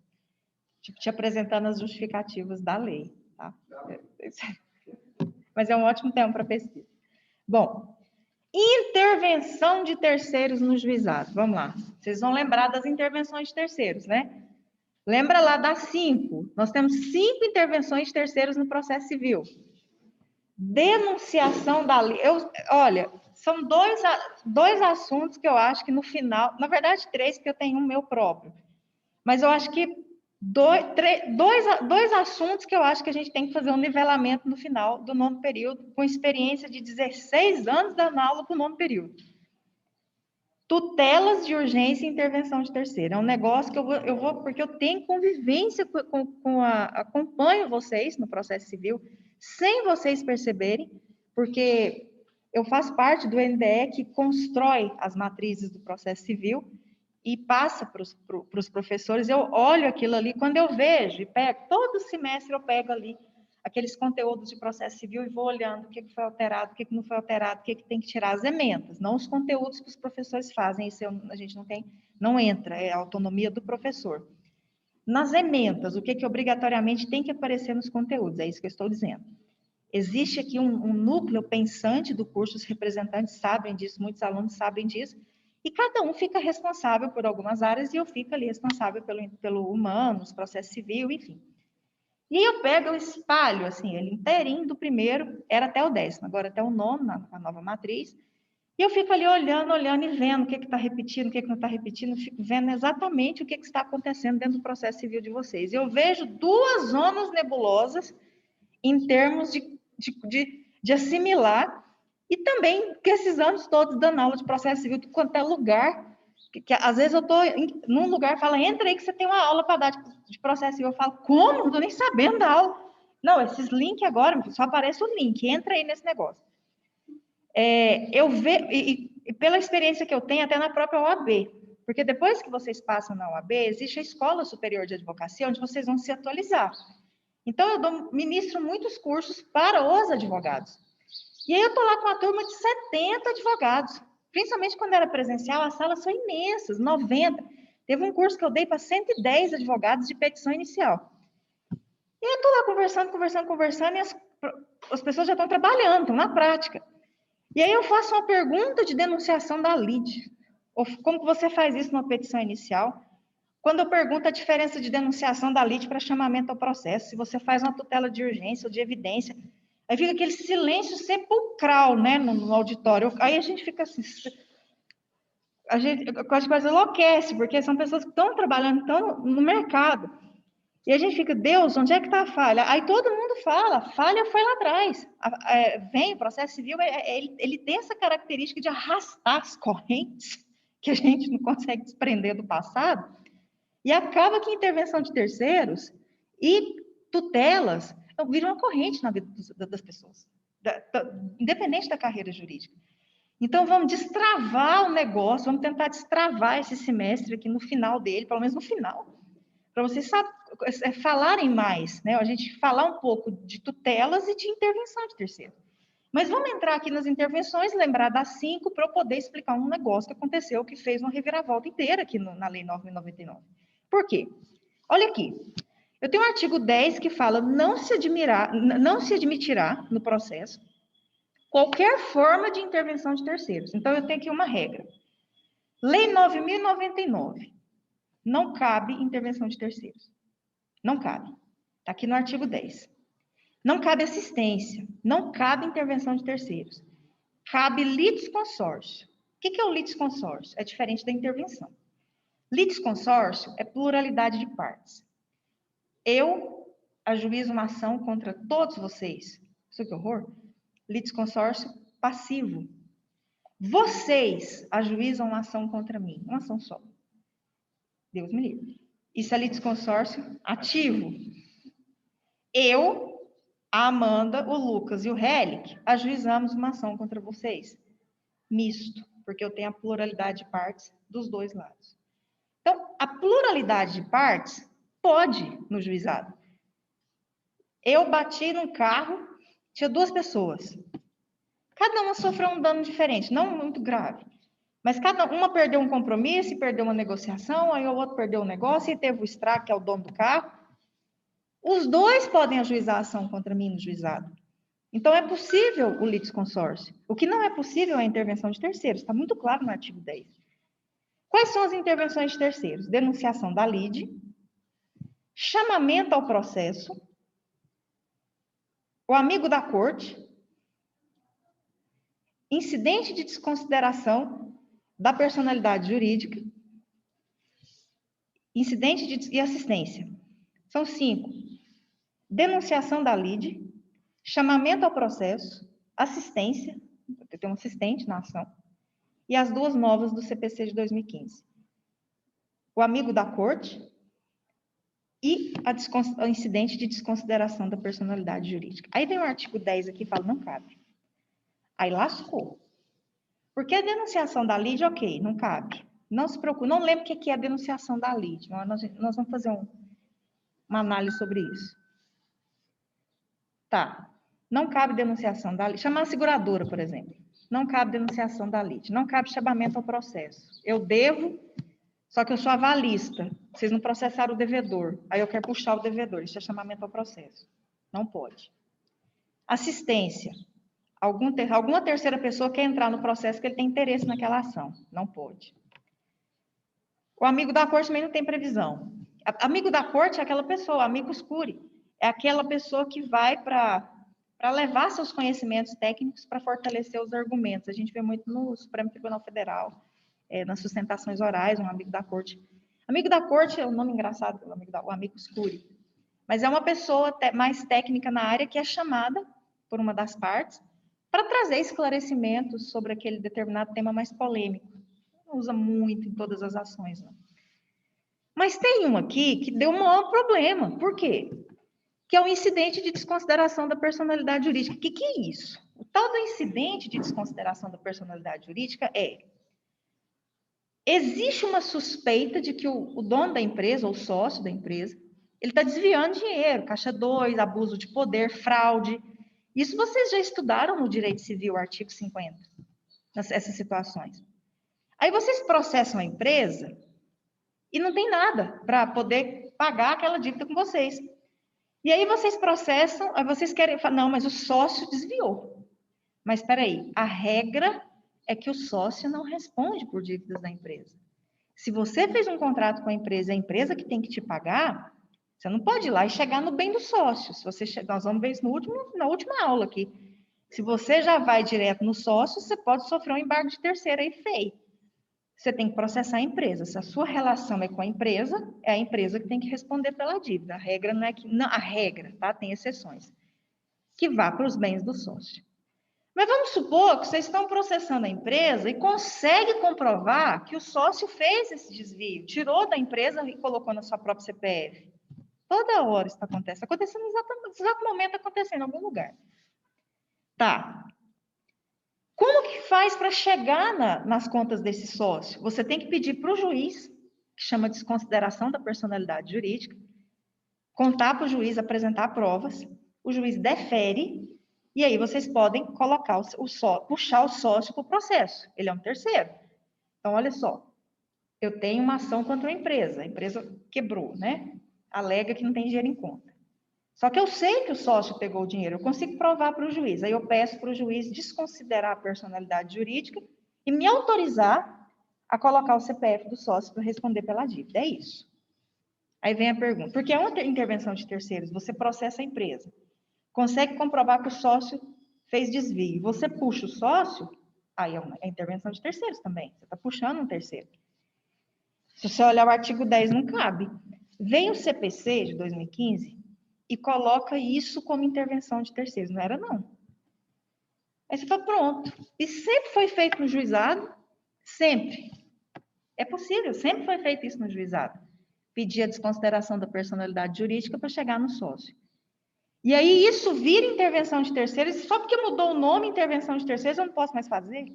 Tipo, te apresentando as justificativas da lei, tá? Mas é um ótimo tema para pesquisa. Bom, intervenção de terceiros no juizado. Vamos lá. Vocês vão lembrar das intervenções de terceiros, né? Lembra lá das 5. Nós temos 5 intervenções de terceiros no processo civil. Denunciação da lei. Olha, são dois assuntos que eu acho que no final, na verdade 3, porque eu tenho um meu próprio. Mas eu acho que dois assuntos que eu acho que a gente tem que fazer um nivelamento no final do nono período, com experiência de 16 anos dando aula para o nono período. Tutelas de urgência e intervenção de terceiro. É um negócio que eu vou porque eu tenho convivência acompanho vocês no processo civil, sem vocês perceberem, porque eu faço parte do NDE que constrói as matrizes do processo civil, e passa para os professores, eu olho aquilo ali, quando eu vejo e pego, todo semestre eu pego ali aqueles conteúdos de processo civil e vou olhando o que foi alterado, o que não foi alterado, o que tem que tirar as emendas, não os conteúdos que os professores fazem, isso a gente não entra, é a autonomia do professor. Nas emendas, o que obrigatoriamente tem que aparecer nos conteúdos, é isso que eu estou dizendo. Existe aqui um núcleo pensante do curso, os representantes sabem disso, muitos alunos sabem disso, e cada um fica responsável por algumas áreas e eu fico ali responsável pelo humanos, processo civil, enfim. E aí eu pego, eu espalho, assim, ele inteirinho do primeiro, era até o 10º, agora até o 9º, na nova matriz, e eu fico ali olhando e vendo o que está repetindo, o que não está repetindo, fico vendo exatamente o que está acontecendo dentro do processo civil de vocês. Eu vejo 2 zonas nebulosas em termos de assimilar, e também que esses anos todos dando aula de processo civil, quanto é lugar, que às vezes eu estou num lugar, fala, entra aí que você tem uma aula para dar de processo civil. Eu falo, como? Não estou nem sabendo da aula. Não, esses links agora, só aparece o link, entra aí nesse negócio. Eu vejo, e pela experiência que eu tenho, até na própria OAB, porque depois que vocês passam na OAB, existe a Escola Superior de Advocacia, onde vocês vão se atualizar. Então, eu ministro muitos cursos para os advogados. E aí eu estou lá com uma turma de 70 advogados. Principalmente quando era presencial, as salas são imensas, 90. Teve um curso que eu dei para 110 advogados de petição inicial. E eu estou lá conversando, e as pessoas já estão trabalhando, estão na prática. E aí eu faço uma pergunta de denunciação da lide. Ou como que você faz isso numa petição inicial? Quando eu pergunto a diferença de denunciação da lide para chamamento ao processo, se você faz uma tutela de urgência ou de evidência, aí fica aquele silêncio sepulcral, né, no auditório. Aí a gente fica assim, a gente quase enlouquece, porque são pessoas que estão trabalhando, estão no mercado. E a gente fica, Deus, onde é que está a falha? Aí todo mundo fala, a falha foi lá atrás. Vem, o processo civil, ele tem essa característica de arrastar as correntes, que a gente não consegue desprender do passado, e acaba que intervenção de terceiros e tutelas viram uma corrente na vida das pessoas, independente da carreira jurídica. Então, vamos destravar o negócio, vamos tentar destravar esse semestre aqui no final dele, pelo menos no final, para vocês falarem mais, né? A gente falar um pouco de tutelas e de intervenção de terceiro. Mas vamos entrar aqui nas intervenções, lembrar das 5, para eu poder explicar um negócio que aconteceu, que fez uma reviravolta inteira aqui na Lei 9.099. Por quê? Olha aqui. Eu tenho um artigo 10 que fala não se admitirá no processo qualquer forma de intervenção de terceiros. Então, eu tenho aqui uma regra. Lei 9.099. Não cabe intervenção de terceiros. Não cabe. Está aqui no artigo 10. Não cabe assistência. Não cabe intervenção de terceiros. Cabe litisconsórcio. O que é o litisconsórcio? É diferente da intervenção. Litisconsórcio é pluralidade de partes. Eu ajuizo uma ação contra todos vocês. Isso que horror. Litisconsórcio passivo. Vocês ajuizam uma ação contra mim. Uma ação só. Deus me livre. Isso é litisconsórcio ativo. Eu, a Amanda, o Lucas e o Helic ajuizamos uma ação contra vocês. Misto, porque eu tenho a pluralidade de partes dos dois lados. Então, a pluralidade de partes pode no juizado. Eu bati num carro, tinha 2 pessoas. Cada uma sofreu um dano diferente, não muito grave. Mas cada uma perdeu um compromisso, perdeu uma negociação, aí o outro perdeu um negócio e teve o estrago, que é o dono do carro. Os 2 podem ajuizar a ação contra mim no juizado. Então, é possível o litisconsórcio. O que não é possível é a intervenção de terceiros. Está muito claro no artigo 10. Quais são as intervenções de terceiros? Denunciação da lide, chamamento ao processo, o amigo da corte, incidente de desconsideração da personalidade jurídica, incidente e assistência. São 5. Denunciação da lide, chamamento ao processo, assistência, eu tenho um assistente na ação, e as 2 novas do CPC de 2015. O amigo da corte e o incidente de desconsideração da personalidade jurídica. Aí vem o artigo 10 aqui e fala, não cabe. Aí lascou. Porque a denunciação da lide, ok, não cabe. Não se preocupe, não lembro o que é a denunciação da lide. Nós vamos fazer uma análise sobre isso. Tá. Não cabe denunciação da lide. Chamar a seguradora, por exemplo. Não cabe denunciação da lide. Não cabe chamamento ao processo. Eu devo, só que eu sou avalista. Vocês não processaram o devedor. Aí eu quero puxar o devedor. Isso é chamamento ao processo. Não pode. Assistência. Alguma terceira pessoa quer entrar no processo que ele tem interesse naquela ação. Não pode. O amigo da corte também não tem previsão. Amigo da corte é aquela pessoa, amigo curiae. É aquela pessoa que vai para levar seus conhecimentos técnicos para fortalecer os argumentos. A gente vê muito no Supremo Tribunal Federal, nas sustentações orais, um amigo da corte. Amigo da corte é um nome engraçado, o amigo curiae. Mas é uma pessoa mais técnica na área que é chamada por uma das partes para trazer esclarecimentos sobre aquele determinado tema mais polêmico. Não usa muito em todas as ações, não. Mas tem um aqui que deu um maior problema. Por quê? Que é o incidente de desconsideração da personalidade jurídica. O que é isso? O tal do incidente de desconsideração da personalidade jurídica existe uma suspeita de que o dono da empresa, ou o sócio da empresa, ele está desviando dinheiro, caixa 2, abuso de poder, fraude. Isso vocês já estudaram no direito civil, artigo 50, essas situações. Aí vocês processam a empresa e não tem nada para poder pagar aquela dívida com vocês. E aí vocês processam, aí vocês querem falar, não, mas o sócio desviou. Mas espera aí, a regra é que o sócio não responde por dívidas da empresa. Se você fez um contrato com a empresa que tem que te pagar, você não pode ir lá e chegar no bem do sócio. Nós vamos ver isso na última aula aqui. Se você já vai direto no sócio, você pode sofrer um embargo de terceiro aí feio. Você tem que processar a empresa. Se a sua relação é com a empresa, é a empresa que tem que responder pela dívida. A regra não é que... Não, a regra, tá? Tem exceções. Que vá para os bens do sócio. Mas vamos supor que vocês estão processando a empresa e consegue comprovar que o sócio fez esse desvio, tirou da empresa e colocou na sua própria CPF. Toda hora isso acontece. Acontecendo no exato momento, acontecendo em algum lugar. Tá. Como que faz para chegar nas contas desse sócio? Você tem que pedir para o juiz, que chama de desconsideração da personalidade jurídica, contar para o juiz, apresentar provas, o juiz defere. E aí vocês podem colocar puxar o sócio para o processo. Ele é um terceiro. Então, olha só. Eu tenho uma ação contra a empresa quebrou, né? Alega que não tem dinheiro em conta. Só que eu sei que o sócio pegou o dinheiro, eu consigo provar para o juiz. Aí eu peço para o juiz desconsiderar a personalidade jurídica e me autorizar a colocar o CPF do sócio para responder pela dívida. É isso. Aí vem a pergunta. Porque é uma intervenção de terceiros, você processa a empresa. Consegue comprovar que o sócio fez desvio. Você puxa o sócio, aí é intervenção de terceiros também. Você está puxando um terceiro. Se você olhar o artigo 10, não cabe. Vem o CPC de 2015 e coloca isso como intervenção de terceiros. Não era, não. Aí você fala, pronto. E sempre foi feito no juizado? Sempre. É possível, sempre foi feito isso no juizado. Pedir a desconsideração da personalidade jurídica para chegar no sócio. E aí isso vira intervenção de terceiros, só porque mudou o nome intervenção de terceiros, eu não posso mais fazer.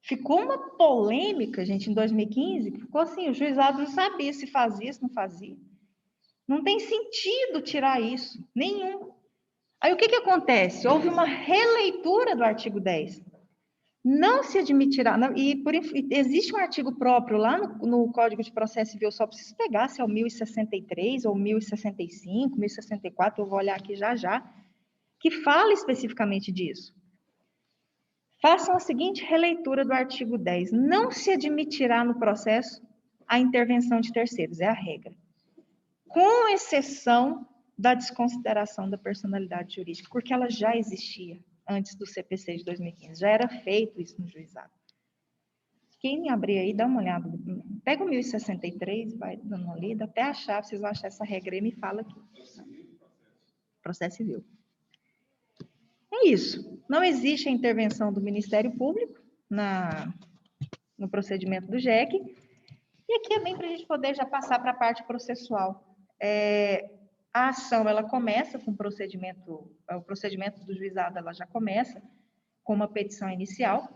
Ficou uma polêmica, gente, em 2015, que ficou assim, o juizado não sabia se fazia, se não fazia. Não tem sentido tirar isso, nenhum. Aí o que acontece? Houve uma releitura do artigo 10. Não se admitirá, existe um artigo próprio lá no Código de Processo Civil, só preciso pegar se é o 1063 ou 1065, 1064, eu vou olhar aqui já, que fala especificamente disso. Façam a seguinte releitura do artigo 10. Não se admitirá no processo a intervenção de terceiros, é a regra. Com exceção da desconsideração da personalidade jurídica, porque ela já existia antes do CPC de 2015. Já era feito isso no juizado. Quem abrir aí, dá uma olhada. Pega o 1063, vai dando uma lida, até achar, vocês vão achar essa regra e me fala aqui. Processo civil. É isso. Não existe a intervenção do Ministério Público no procedimento do JEC. E aqui é bem para a gente poder já passar para a parte processual. A ação, ela começa com o procedimento do juizado, ela já começa com uma petição inicial,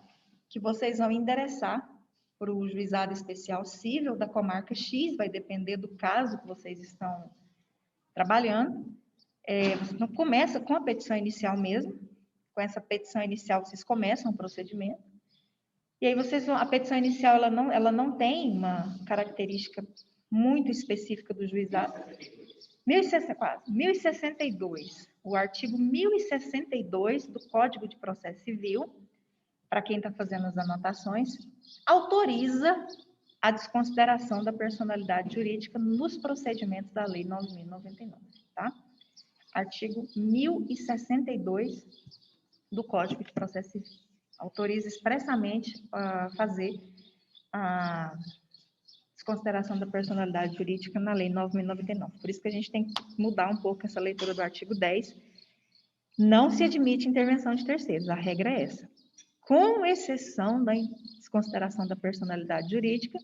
que vocês vão endereçar para o juizado especial cível da comarca X, vai depender do caso que vocês estão trabalhando. Você começa com a petição inicial mesmo, com essa petição inicial vocês começam o procedimento, e aí a petição inicial, ela não tem uma característica muito específica do juizado. 1062, o artigo 1062 do Código de Processo Civil, para quem está fazendo as anotações, autoriza a desconsideração da personalidade jurídica nos procedimentos da Lei 9.099, tá? Artigo 1062 do Código de Processo Civil. Autoriza expressamente a fazer a desconsideração da personalidade jurídica na Lei 9.099. Por isso que a gente tem que mudar um pouco essa leitura do artigo 10. Não se admite intervenção de terceiros, a regra é essa. Com exceção da desconsideração da personalidade jurídica,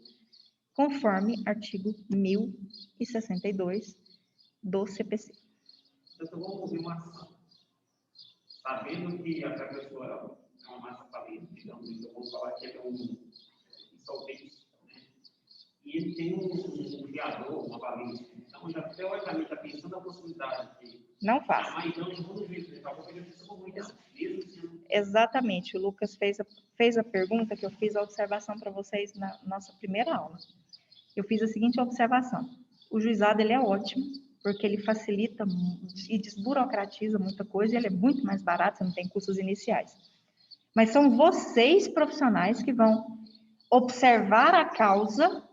conforme artigo 1062 do CPC. Então, vamos ouvir uma ação. Sabendo que a pessoa é uma massa falida, digamos, então vamos falar que ele é um insolvente, né? E ele tem um fiador, uma valência. Então, já teoricamente está pensando na possibilidade de... Não faça. Mas então, vamos ver, né? Talvez ele precise comunicar. Exatamente. O Lucas fez a pergunta que eu fiz a observação para vocês na nossa primeira aula. Eu fiz a seguinte observação. O juizado, ele é ótimo, porque ele facilita e desburocratiza muita coisa, e ele é muito mais barato, você não tem custos iniciais. Mas são vocês, profissionais, que vão observar a causa,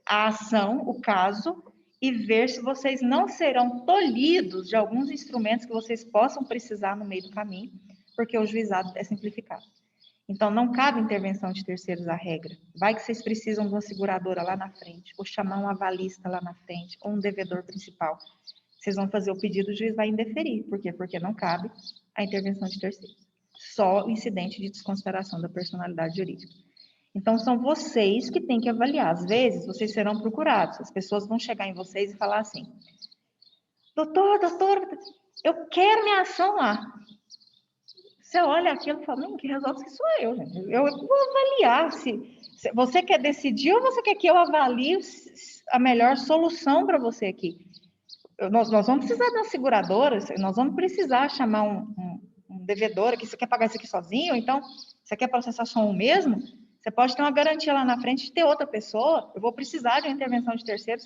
a ação, o caso, e ver se vocês não serão tolhidos de alguns instrumentos que vocês possam precisar no meio do caminho, porque o juizado é simplificado. Então, não cabe intervenção de terceiros à regra. Vai que vocês precisam de uma seguradora lá na frente, ou chamar um avalista lá na frente, ou um devedor principal. Vocês vão fazer o pedido, o juiz vai indeferir. Por quê? Porque não cabe a intervenção de terceiros. Só o incidente de desconsideração da personalidade jurídica. Então, são vocês que têm que avaliar. Às vezes, vocês serão procurados. As pessoas vão chegar em vocês e falar assim, doutor, eu quero minha ação lá. Você olha aquilo e fala, não, que resolve isso sou eu, gente. Eu vou avaliar se você quer decidir ou você quer que eu avalie a melhor solução para você aqui. Nós vamos precisar de uma seguradora, nós vamos precisar chamar um devedor aqui. Você quer pagar isso aqui sozinho? Ou então, você quer processar só um mesmo? Você pode ter uma garantia lá na frente de ter outra pessoa. Eu vou precisar de uma intervenção de terceiros.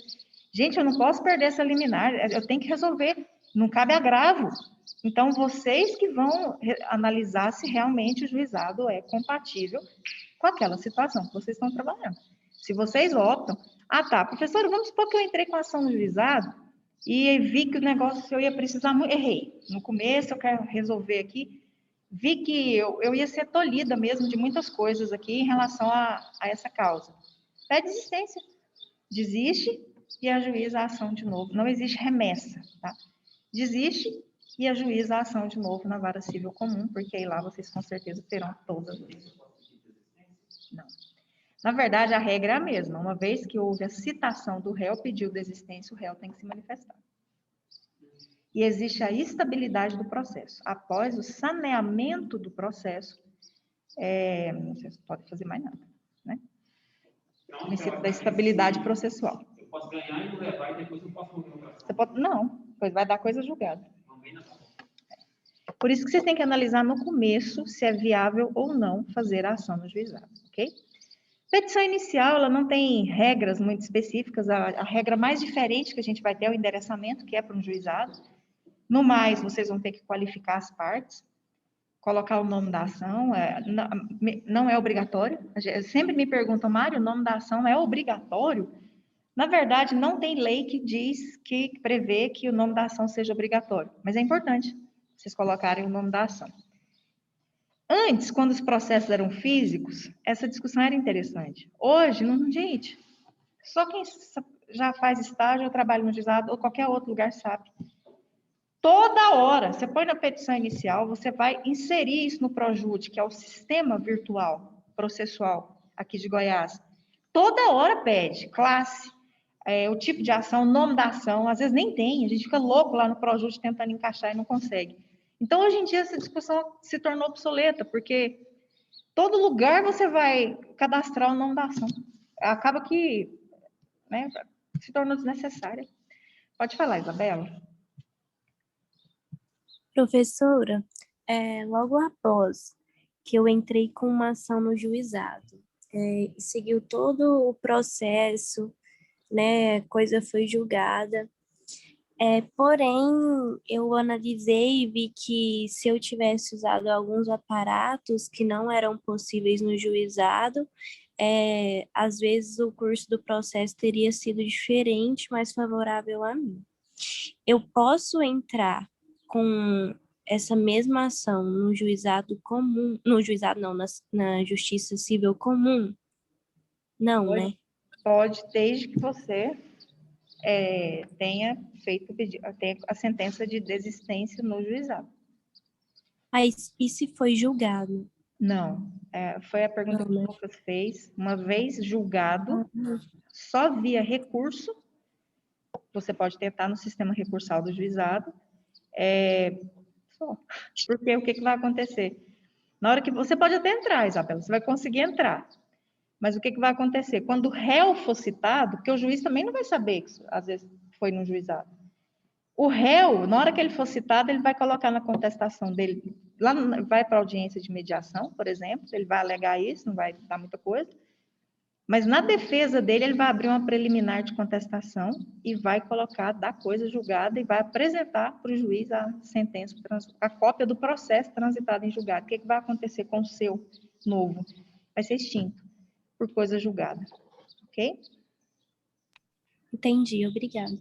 Gente, eu não posso perder essa liminar. Eu tenho que resolver. Não cabe agravo. Então, vocês que vão analisar se realmente o juizado é compatível com aquela situação que vocês estão trabalhando. Se vocês optam, tá, professora, vamos supor que eu entrei com a ação no juizado e vi que o negócio eu ia precisar, errei. No começo eu quero resolver aqui, vi que eu ia ser tolhida mesmo de muitas coisas aqui em relação a essa causa. Pede desistência, desiste e ajuiza a ação de novo. Não existe remessa, tá? Desiste e ajuiza a ação de novo na vara civil comum, porque aí lá vocês com certeza terão todas. Não. Na verdade, a regra é a mesma. Uma vez que houve a citação do réu, pediu desistência, o réu tem que se manifestar. E existe a estabilidade do processo. Após o saneamento do processo, não sei se pode fazer mais nada, né? O princípio da estabilidade processual. Eu posso ganhar e não levar e depois eu posso morrer. Não, pois vai dar coisa julgada. Por isso que vocês têm que analisar no começo se é viável ou não fazer a ação no juizado, ok? Petição inicial, ela não tem regras muito específicas. A regra mais diferente que a gente vai ter é o endereçamento, que é para um juizado. No mais, vocês vão ter que qualificar as partes, colocar o nome da ação, não é obrigatório. Sempre me perguntam, Mário, o nome da ação é obrigatório? Na verdade, não tem lei que diz, que prevê que o nome da ação seja obrigatório, mas é importante vocês colocarem o nome da ação. Antes, quando os processos eram físicos, essa discussão era interessante. Hoje, não, gente, só quem já faz estágio ou trabalha no juizado ou qualquer outro lugar sabe. Toda hora, você põe na petição inicial, você vai inserir isso no Projude, que é o sistema virtual processual aqui de Goiás. Toda hora pede classe, o tipo de ação, o nome da ação, às vezes nem tem, a gente fica louco lá no Projude tentando encaixar e não consegue. Então, hoje em dia, essa discussão se tornou obsoleta, porque todo lugar você vai cadastrar o nome da ação. Acaba que, né, se tornou desnecessária. Pode falar, Isabela. Professora, logo após que eu entrei com uma ação no juizado, seguiu todo o processo, né, coisa foi julgada, porém, eu analisei e vi que se eu tivesse usado alguns aparatos que não eram possíveis no juizado, às vezes o curso do processo teria sido diferente, mais favorável a mim. Eu posso entrar com essa mesma ação no juizado comum, no juizado não, na justiça civil comum? Não, pode, né? Pode, desde que você tenha a sentença de desistência no juizado. Mas e se foi julgado? Não, foi a pergunta que o Lucas fez. Uma vez julgado, só via recurso, você pode tentar no sistema recursal do juizado, só. Porque o que vai acontecer? Na hora que você pode até entrar, Isabela, você vai conseguir entrar. Mas o que vai acontecer? Quando o réu for citado, porque o juiz também não vai saber que às vezes foi no juizado. O réu, na hora que ele for citado, ele vai colocar na contestação dele, lá vai para a audiência de mediação, por exemplo, ele vai alegar isso, não vai dar muita coisa. Mas na defesa dele, ele vai abrir uma preliminar de contestação e vai colocar da coisa julgada e vai apresentar para o juiz a sentença, a cópia do processo transitado em julgado. O que vai acontecer com o seu novo? Vai ser extinto por coisa julgada. Ok? Entendi, obrigada.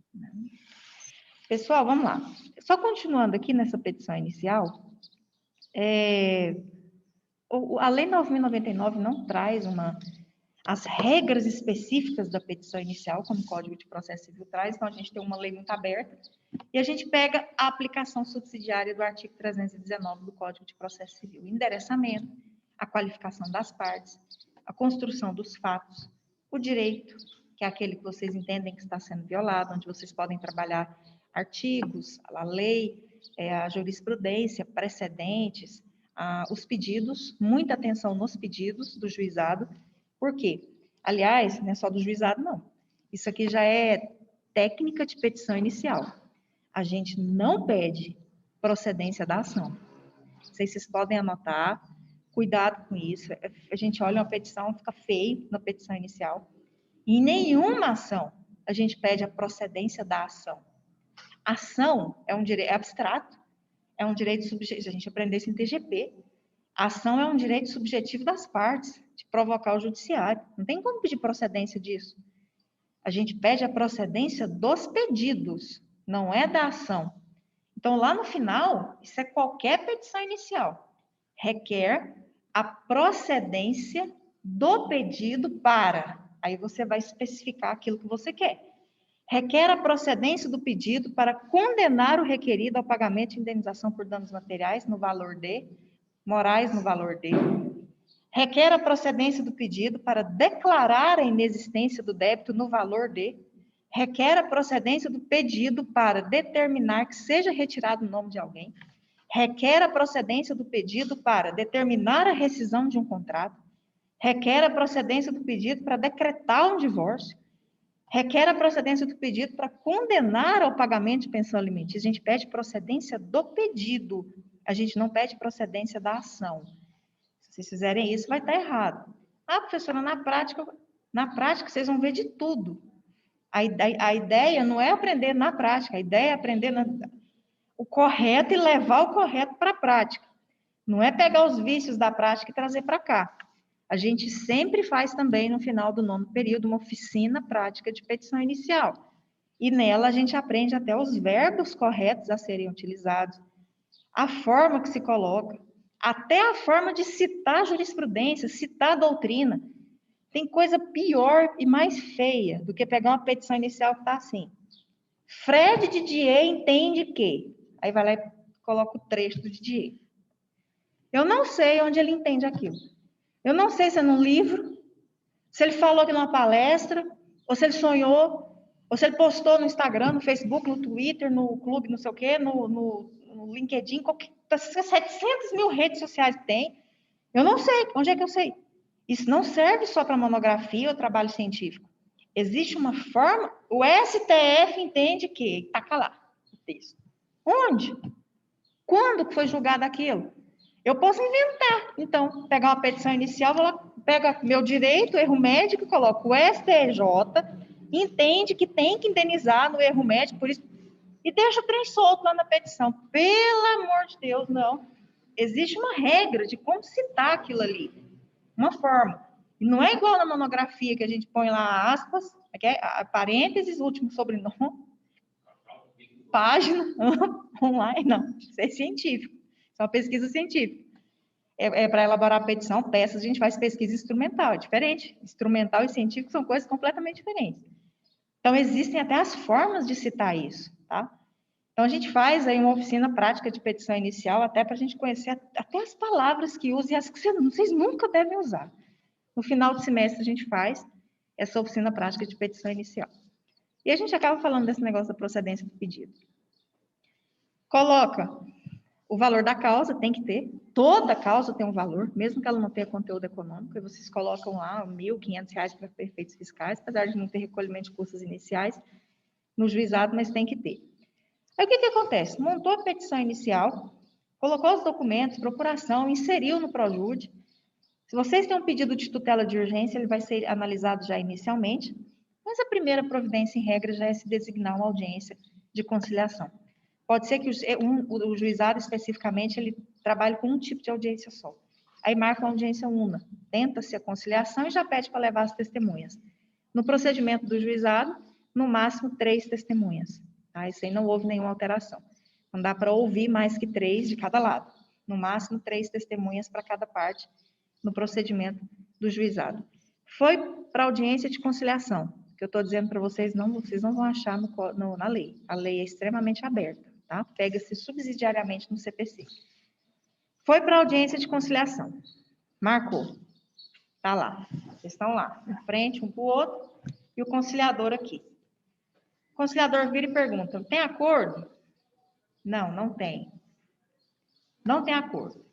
Pessoal, vamos lá. Só continuando aqui nessa petição inicial, a Lei 9.099 não traz as regras específicas da petição inicial, como o Código de Processo Civil traz, então a gente tem uma lei muito aberta, e a gente pega a aplicação subsidiária do artigo 319 do Código de Processo Civil, o endereçamento, a qualificação das partes, a construção dos fatos, o direito, que é aquele que vocês entendem que está sendo violado, onde vocês podem trabalhar artigos, a lei, a jurisprudência, precedentes, os pedidos, muita atenção nos pedidos do juizado. Por quê? Aliás, não é só do juizado, não. Isso aqui já é técnica de petição inicial. A gente não pede procedência da ação. Não sei se vocês podem anotar, cuidado com isso. A gente olha uma petição, fica feio na petição inicial. Em nenhuma ação a gente pede a procedência da ação. Ação é um direito abstrato, é um direito subjetivo. A gente aprendeu isso em TGP. A ação é um direito subjetivo das partes, de provocar o judiciário. Não tem como pedir procedência disso. A gente pede a procedência dos pedidos, não é da ação. Então, lá no final, isso é qualquer petição inicial. Requer a procedência do pedido para. Aí você vai especificar aquilo que você quer. Requer a procedência do pedido para condenar o requerido ao pagamento de indenização por danos materiais no valor de, morais no valor de. Requer a procedência do pedido para declarar a inexistência do débito no valor de. Requer a procedência do pedido para determinar que seja retirado o nome de alguém. Requer a procedência do pedido para determinar a rescisão de um contrato. Requer a procedência do pedido para decretar um divórcio. Requer a procedência do pedido para condenar ao pagamento de pensão alimentícia. A gente pede procedência do pedido. A gente não pede procedência da ação. Se vocês fizerem isso, vai estar errado. Ah, professora, na prática vocês vão ver de tudo. A ideia não é aprender na prática, a ideia é aprender o correto e levar o correto para a prática. Não é pegar os vícios da prática e trazer para cá. A gente sempre faz também, no final do 9º período, uma oficina prática de petição inicial. E nela a gente aprende até os verbos corretos a serem utilizados, a forma que se coloca, até a forma de citar a jurisprudência, citar a doutrina. Tem coisa pior e mais feia do que pegar uma petição inicial que está assim. Fred Didier entende que... Aí vai lá e coloca o trecho do Didier. Eu não sei onde ele entende aquilo. Eu não sei se é num livro, se ele falou aqui numa palestra, ou se ele sonhou, ou se ele postou no Instagram, no Facebook, no Twitter, no clube, não sei o quê, no LinkedIn, 700 mil redes sociais que tem. Eu não sei. Onde é que eu sei? Isso não serve só para monografia ou trabalho científico. Existe uma forma... O STF entende que... Taca lá o texto. Onde? Quando que foi julgado aquilo? Eu posso inventar. Então, pegar uma petição inicial, vou lá, pega meu direito, erro médico, coloco o STJ, entende que tem que indenizar no erro médico, por isso, e deixa o trem solto lá na petição. Pelo amor de Deus, não. Existe uma regra de como citar aquilo ali. Uma forma. E não é igual na monografia que a gente põe lá aspas, parênteses, último sobrenome, página, online, não. Isso é científico. Isso é uma pesquisa científica. Para elaborar a petição, peças, a gente faz pesquisa instrumental, é diferente. Instrumental e científico são coisas completamente diferentes. Então, existem até as formas de citar isso, tá? Então, a gente faz aí uma oficina prática de petição inicial, até para a gente conhecer até as palavras que usa e as que vocês nunca devem usar. No final do semestre, a gente faz essa oficina prática de petição inicial. E a gente acaba falando desse negócio da procedência do pedido. Coloca o valor da causa, tem que ter. Toda causa tem um valor, mesmo que ela não tenha conteúdo econômico. E vocês colocam lá R$ 1.500 para efeitos fiscais, apesar de não ter recolhimento de custas iniciais no juizado, mas tem que ter. Aí o que acontece? Montou a petição inicial, colocou os documentos, procuração, inseriu no Projude. Se vocês têm um pedido de tutela de urgência, ele vai ser analisado já inicialmente, mas a primeira providência, em regra, já é se designar uma audiência de conciliação. Pode ser que o juizado, especificamente, ele trabalhe com um tipo de audiência só. Aí marca uma audiência una, tenta-se a conciliação e já pede para levar as testemunhas. No procedimento do juizado, no máximo 3 testemunhas. Tá? Isso aí não houve nenhuma alteração. Não dá para ouvir mais que 3 de cada lado. No máximo 3 testemunhas para cada parte no procedimento do juizado. Foi para audiência de conciliação, que eu estou dizendo para vocês não vão achar na lei. A lei é extremamente aberta, tá? Pega-se subsidiariamente no CPC. Foi para audiência de conciliação. Marcou. Tá lá. Vocês estão lá, em frente, um para o outro, e o conciliador aqui. O conciliador vira e pergunta, tem acordo? Não, não tem. Não tem acordo.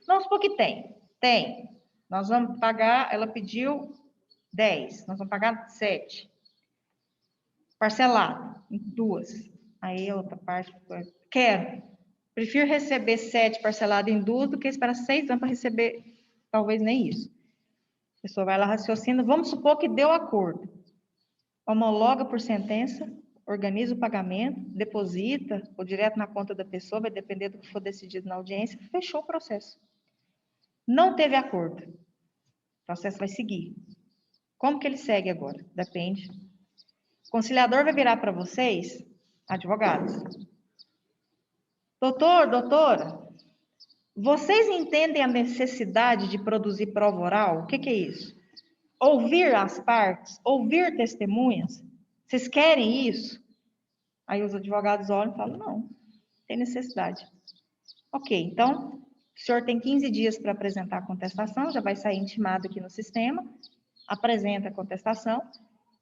Vamos supor que tem. Tem. Nós vamos pagar, ela pediu 10, nós vamos pagar 7. Parcelado, em 2. Aí a outra parte, quero. Prefiro receber 7 parcelado em 2 do que esperar 6 anos para receber, talvez nem isso. A pessoa vai lá, raciocina, vamos supor que deu acordo. Homologa por sentença, organiza o pagamento, deposita, ou direto na conta da pessoa, vai depender do que for decidido na audiência, fechou o processo. Não teve acordo. O processo vai seguir. Como que ele segue agora? Depende. O conciliador vai virar para vocês, advogados. Doutor, doutora, vocês entendem a necessidade de produzir prova oral? O que é isso? Ouvir as partes, ouvir testemunhas? Vocês querem isso? Aí os advogados olham e falam, não, tem necessidade. Ok, então, o senhor tem 15 dias para apresentar a contestação, já vai sair intimado aqui no sistema, apresenta a contestação,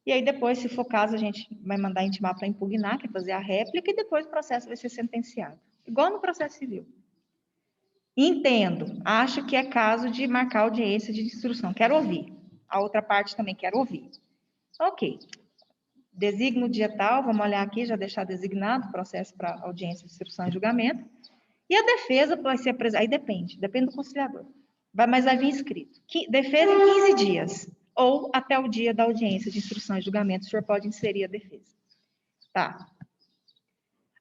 e aí depois, se for caso, a gente vai mandar intimar para impugnar, que é fazer a réplica, e depois o processo vai ser sentenciado. Igual no processo civil. Entendo, acho que é caso de marcar audiência de instrução, quero ouvir. A outra parte também quero ouvir. Ok. Designa o dia tal, vamos olhar aqui, já deixar designado o processo para audiência de instrução e julgamento. E a defesa vai ser apresentada, aí depende do conciliador. Mas vai vir escrito. Defesa em 15 dias, ou até o dia da audiência de instrução e julgamento, o senhor pode inserir a defesa. Tá.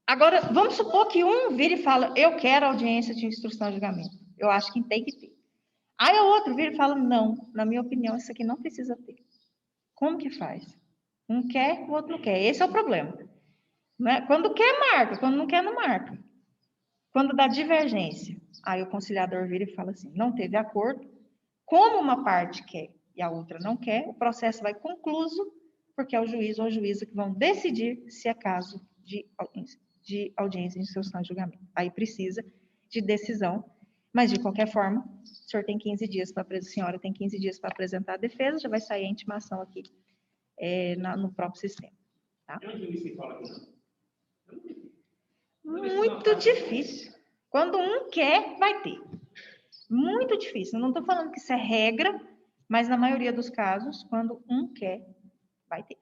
Agora, vamos supor que um vira e fala, eu quero audiência de instrução e julgamento. Eu acho que tem que ter. Aí o outro vira e fala, não, na minha opinião, isso aqui não precisa ter. Como que faz? Um quer, o outro não quer. Esse é o problema. Né? Quando quer, marca. Quando não quer, não marca. Quando dá divergência, aí o conciliador vira e fala assim, não teve acordo. Como uma parte quer e a outra não quer, o processo vai concluso, porque é o juiz ou a juíza que vão decidir se é caso de audiência de instrução e julgamento. Aí precisa de decisão, mas de qualquer forma, o senhor tem 15 dias para a senhora tem 15 dias para apresentar a defesa, já vai sair a intimação aqui no próprio sistema. Tá? Muito difícil. Quando um quer, vai ter. Muito difícil. Eu não estou falando que isso é regra, mas na maioria dos casos, quando um quer, vai ter.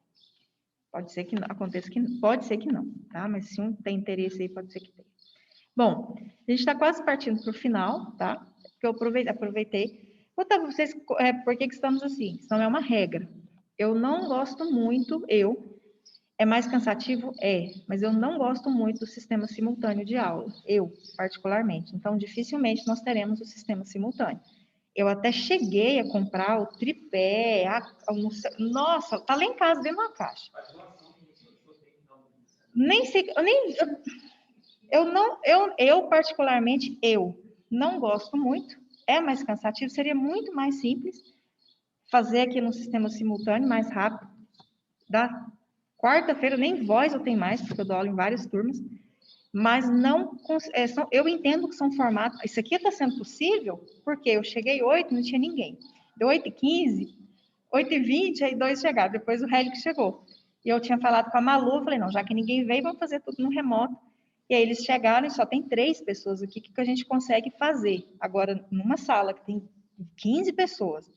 Pode ser que aconteça que não, pode ser que não, tá? Mas se um tem interesse aí, pode ser que tenha. Bom, a gente está quase partindo para o final, tá? Porque eu aproveitei. Vou contar para vocês por que estamos assim. Isso não é uma regra. Eu não gosto muito, é mais cansativo? Mas eu não gosto muito do sistema simultâneo de aula, particularmente. Então, dificilmente nós teremos o sistema simultâneo. Eu até cheguei a comprar o tripé, nossa, tá lá em casa, dentro de uma caixa. Nem sei, eu particularmente, não gosto muito, é mais cansativo, seria muito mais simples fazer aqui no sistema simultâneo, mais rápido. Da quarta-feira, nem voz eu tenho mais, porque eu dou aula em várias turmas, mas não, eu entendo que são formatos, isso aqui está sendo possível, porque eu cheguei 8, não tinha ninguém, deu 8h15, 8h20, aí 2 chegaram, depois o Hélio chegou, e eu tinha falado com a Malu, eu falei, não, já que ninguém veio, vamos fazer tudo no remoto, e aí eles chegaram, e só tem 3 pessoas aqui, o que a gente consegue fazer? Agora, numa sala que tem 15 pessoas,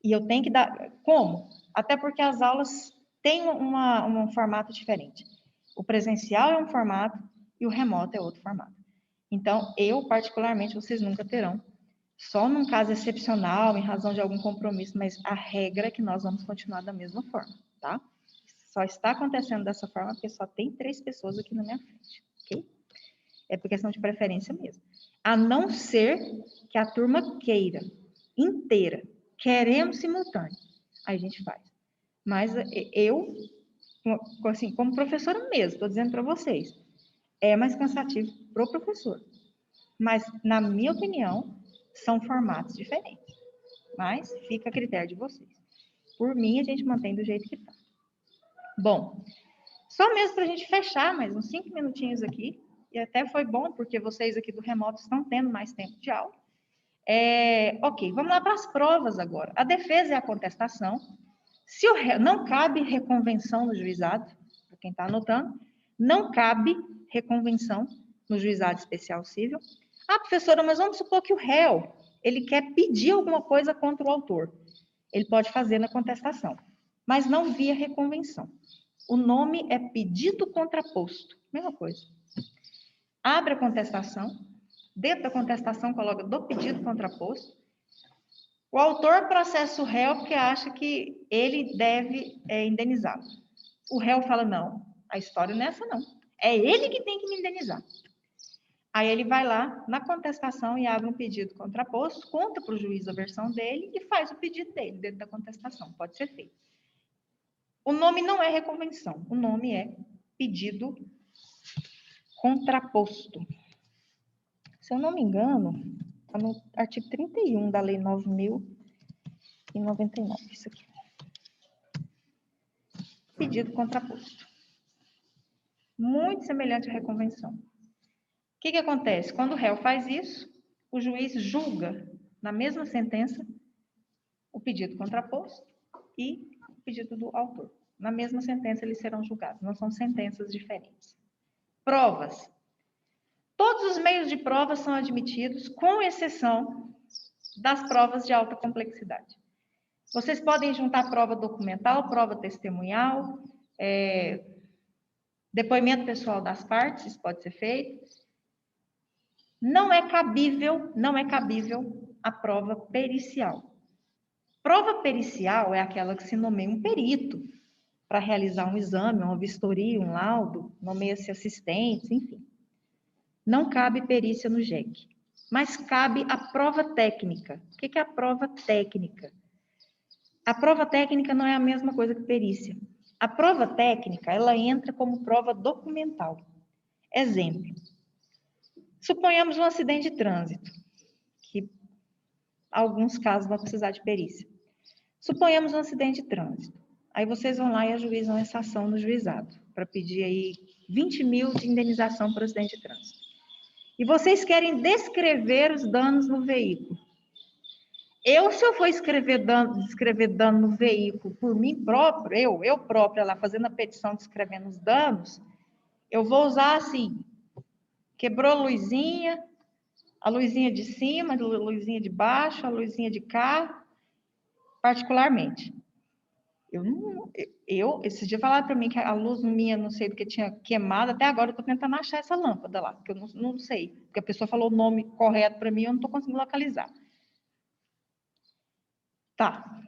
e eu tenho que dar, como? Até porque as aulas têm um formato diferente, o presencial é um formato, e o remoto é outro formato. Então, particularmente, vocês nunca terão Só num caso excepcional, em razão de algum compromisso, mas a regra é que nós vamos continuar da mesma forma, tá? Só está acontecendo dessa forma porque só tem 3 pessoas aqui na minha frente, ok? É por questão de preferência mesmo. A não ser que a turma queira, inteira, querendo simultâneo, aí a gente faz. Mas eu, assim, como professora mesmo, estou dizendo para vocês, é mais cansativo para o professor. Mas, na minha opinião, são formatos diferentes. Mas fica a critério de vocês. Por mim, a gente mantém do jeito que está. Bom, só mesmo para a gente fechar mais uns 5 minutinhos aqui, e até foi bom, porque vocês aqui do remoto estão tendo mais tempo de aula. Ok, vamos lá para as provas agora. A defesa é a contestação. Se o réu, não cabe reconvenção no juizado, para quem está anotando, não cabe reconvenção no juizado especial civil. Ah, professora, mas vamos supor que o réu, ele quer pedir alguma coisa contra o autor. Ele pode fazer na contestação, mas não via reconvenção. O nome é pedido contraposto, mesma coisa. Abre a contestação, dentro da contestação coloca do pedido contraposto. O autor processa o réu porque acha que ele deve indenizá-lo. O réu fala, não, a história não é essa não. É ele que tem que me indenizar. Aí ele vai lá na contestação e abre um pedido contraposto, conta para o juiz a versão dele e faz o pedido dele dentro da contestação. Pode ser feito. O nome não é reconvenção, o nome é pedido contraposto. Se eu não me engano, está no artigo 31 da Lei 9.099, isso aqui. Pedido contraposto. Muito semelhante à reconvenção. O que acontece? Quando o réu faz isso, o juiz julga, na mesma sentença, o pedido contraposto e o pedido do autor. Na mesma sentença, eles serão julgados. Não são sentenças diferentes. Provas. Todos os meios de prova são admitidos, com exceção das provas de alta complexidade. Vocês podem juntar prova documental, prova testemunhal, depoimento pessoal das partes, isso pode ser feito. Não é cabível a prova pericial. Prova pericial é aquela que se nomeia um perito para realizar um exame, uma vistoria, um laudo, nomeia-se assistentes, enfim. Não cabe perícia no JEC, mas cabe a prova técnica. O que é a prova técnica? A prova técnica não é a mesma coisa que perícia. A prova técnica, ela entra como prova documental. Exemplo. Suponhamos um acidente de trânsito, que alguns casos vão precisar de perícia. Suponhamos um acidente de trânsito. Aí vocês vão lá e ajuizam essa ação no juizado, para pedir aí 20 mil de indenização por acidente de trânsito. E vocês querem descrever os danos no veículo. Se eu for descrever dano no veículo por mim próprio, eu própria lá fazendo a petição descrevendo os danos, eu vou usar assim, quebrou a luzinha de cima, a luzinha de baixo, a luzinha de cá, particularmente. Esse dia falaram para mim que a luz minha, não sei do que tinha queimado, até agora eu estou tentando achar essa lâmpada lá, porque eu não sei, porque a pessoa falou o nome correto para mim, eu não estou conseguindo localizar. Tá.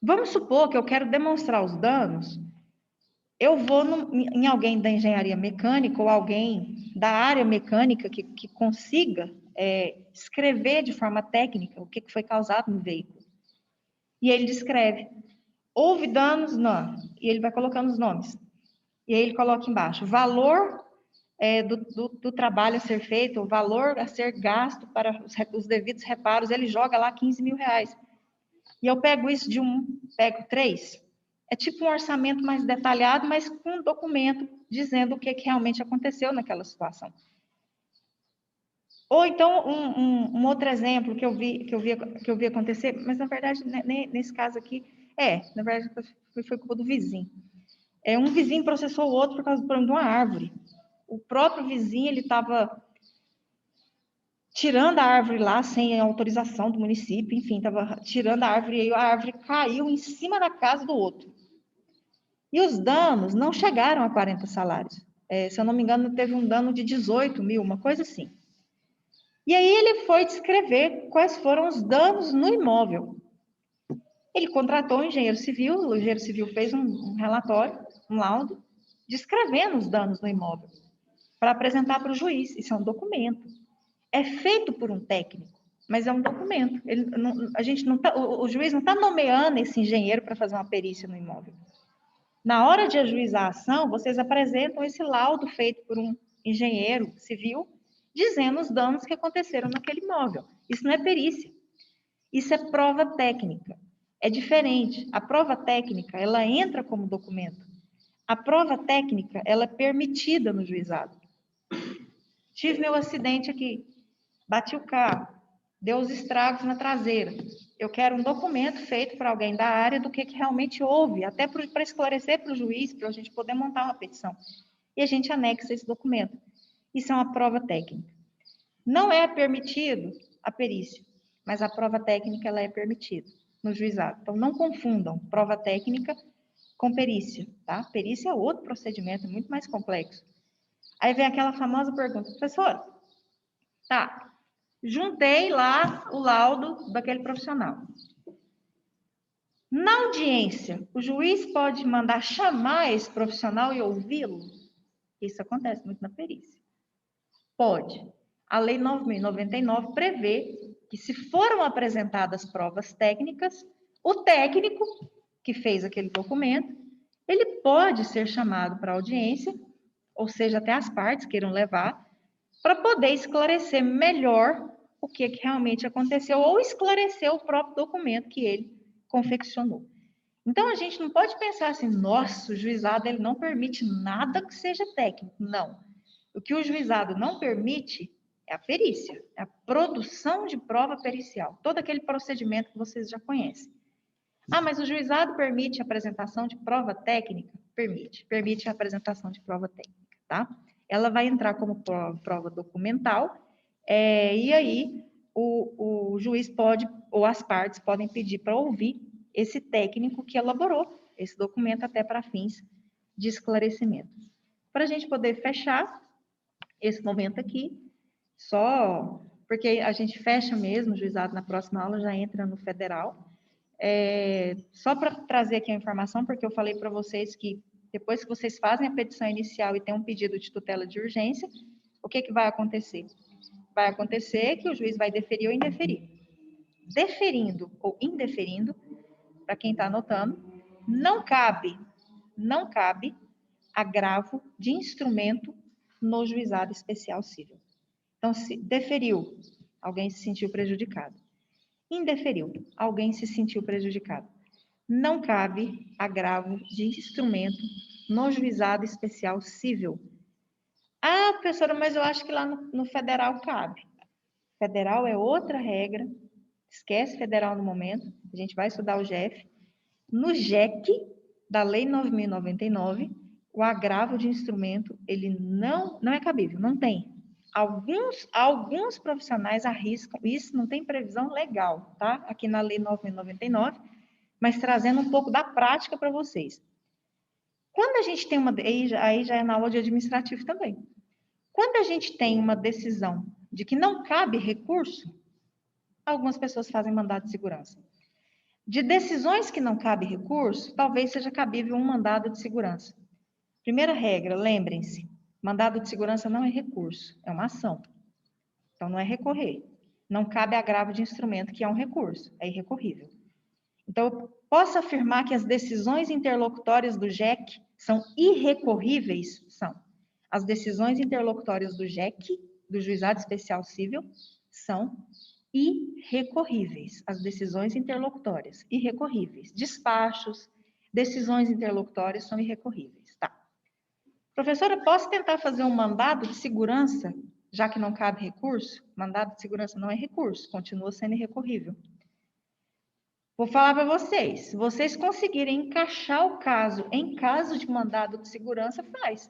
Vamos supor que eu quero demonstrar os danos, eu vou em alguém da engenharia mecânica ou alguém da área mecânica que consiga escrever de forma técnica o que foi causado no veículo. E ele descreve. Houve danos? Não. E ele vai colocando os nomes. E aí ele coloca embaixo. Valor do trabalho a ser feito, o valor a ser gasto para os devidos reparos, ele joga lá 15 mil reais. E eu pego isso pego 3. É tipo um orçamento mais detalhado, mas com um documento dizendo o que realmente aconteceu naquela situação. Ou então, um outro exemplo que eu vi acontecer, mas na verdade, nesse caso aqui, na verdade, foi culpa do vizinho. Um vizinho processou o outro por causa do problema de uma árvore. O próprio vizinho, ele estava tirando a árvore lá, sem autorização do município, enfim, estava tirando a árvore, e a árvore caiu em cima da casa do outro. E os danos não chegaram a 40 salários. Se eu não me engano, teve um dano de 18 mil, uma coisa assim. E aí ele foi descrever quais foram os danos no imóvel. Ele contratou um engenheiro civil, o engenheiro civil fez um relatório, um laudo, descrevendo os danos no imóvel, para apresentar para o juiz. Isso é um documento. É feito por um técnico, mas é um documento. O juiz não está nomeando esse engenheiro para fazer uma perícia no imóvel. Na hora de ajuizar a ação, vocês apresentam esse laudo feito por um engenheiro civil, dizendo os danos que aconteceram naquele imóvel. Isso não é perícia. Isso é prova técnica. É diferente. A prova técnica, ela entra como documento. A prova técnica, ela é permitida no juizado. Tive meu acidente aqui. Bati o carro. Deu os estragos na traseira. Eu quero um documento feito por alguém da área do que realmente houve, até para esclarecer para o juiz, para a gente poder montar uma petição. E a gente anexa esse documento. Isso é uma prova técnica. Não é permitido a perícia, mas a prova técnica ela é permitida no juizado. Então, não confundam prova técnica com perícia, tá? Perícia é outro procedimento, muito mais complexo. Aí vem aquela famosa pergunta, professora, tá, juntei lá o laudo daquele profissional. Na audiência, o juiz pode mandar chamar esse profissional e ouvi-lo? Isso acontece muito na perícia. Pode. A Lei 9.099 prevê que, se foram apresentadas provas técnicas, o técnico que fez aquele documento, ele pode ser chamado para audiência, ou seja, até as partes queiram levar, para poder esclarecer melhor o que realmente aconteceu, ou esclarecer o próprio documento que ele confeccionou. Então, a gente não pode pensar assim, nossa, o juizado ele não permite nada que seja técnico. Não. O que o juizado não permite é a perícia, é a produção de prova pericial, todo aquele procedimento que vocês já conhecem. Ah, mas o juizado permite a apresentação de prova técnica? Permite a apresentação de prova técnica, tá? Ela vai entrar como prova documental, e aí o juiz pode, ou as partes podem pedir para ouvir esse técnico que elaborou esse documento até para fins de esclarecimento. Para a gente poder fechar esse momento aqui, só porque a gente fecha mesmo o juizado na próxima aula, já entra no federal. Só para trazer aqui a informação, porque eu falei para vocês que depois que vocês fazem a petição inicial e tem um pedido de tutela de urgência, o que vai acontecer? Vai acontecer que o juiz vai deferir ou indeferir. Deferindo ou indeferindo, para quem está anotando, não cabe agravo de instrumento no juizado especial civil. Então, se deferiu, alguém se sentiu prejudicado. Indeferiu, alguém se sentiu prejudicado. Não cabe agravo de instrumento no juizado especial civil. Ah, professora, mas eu acho que lá no federal cabe. Federal é outra regra. Esquece federal no momento. A gente vai estudar o GEF. No GEC, da Lei 9.099, o agravo de instrumento, ele não é cabível, não tem. Alguns profissionais arriscam, isso não tem previsão legal, tá? Aqui na Lei 9.099, mas trazendo um pouco da prática para vocês. Quando a gente tem aí já é na aula de administrativo também. Quando a gente tem uma decisão de que não cabe recurso, algumas pessoas fazem mandado de segurança. De decisões que não cabe recurso, talvez seja cabível um mandado de segurança. Primeira regra, lembrem-se, mandado de segurança não é recurso, é uma ação. Então, não é recorrer. Não cabe agravo de instrumento, que é um recurso, é irrecorrível. Então, eu posso afirmar que as decisões interlocutórias do GEC são irrecorríveis? São. As decisões interlocutórias do GEC, do Juizado Especial Civil, são irrecorríveis. As decisões interlocutórias, irrecorríveis. Despachos, decisões interlocutórias são irrecorríveis. Tá. Professora, posso tentar fazer um mandado de segurança, já que não cabe recurso? Mandado de segurança não é recurso, continua sendo irrecorrível. Vou falar para vocês, se vocês conseguirem encaixar o caso em caso de mandado de segurança, faz.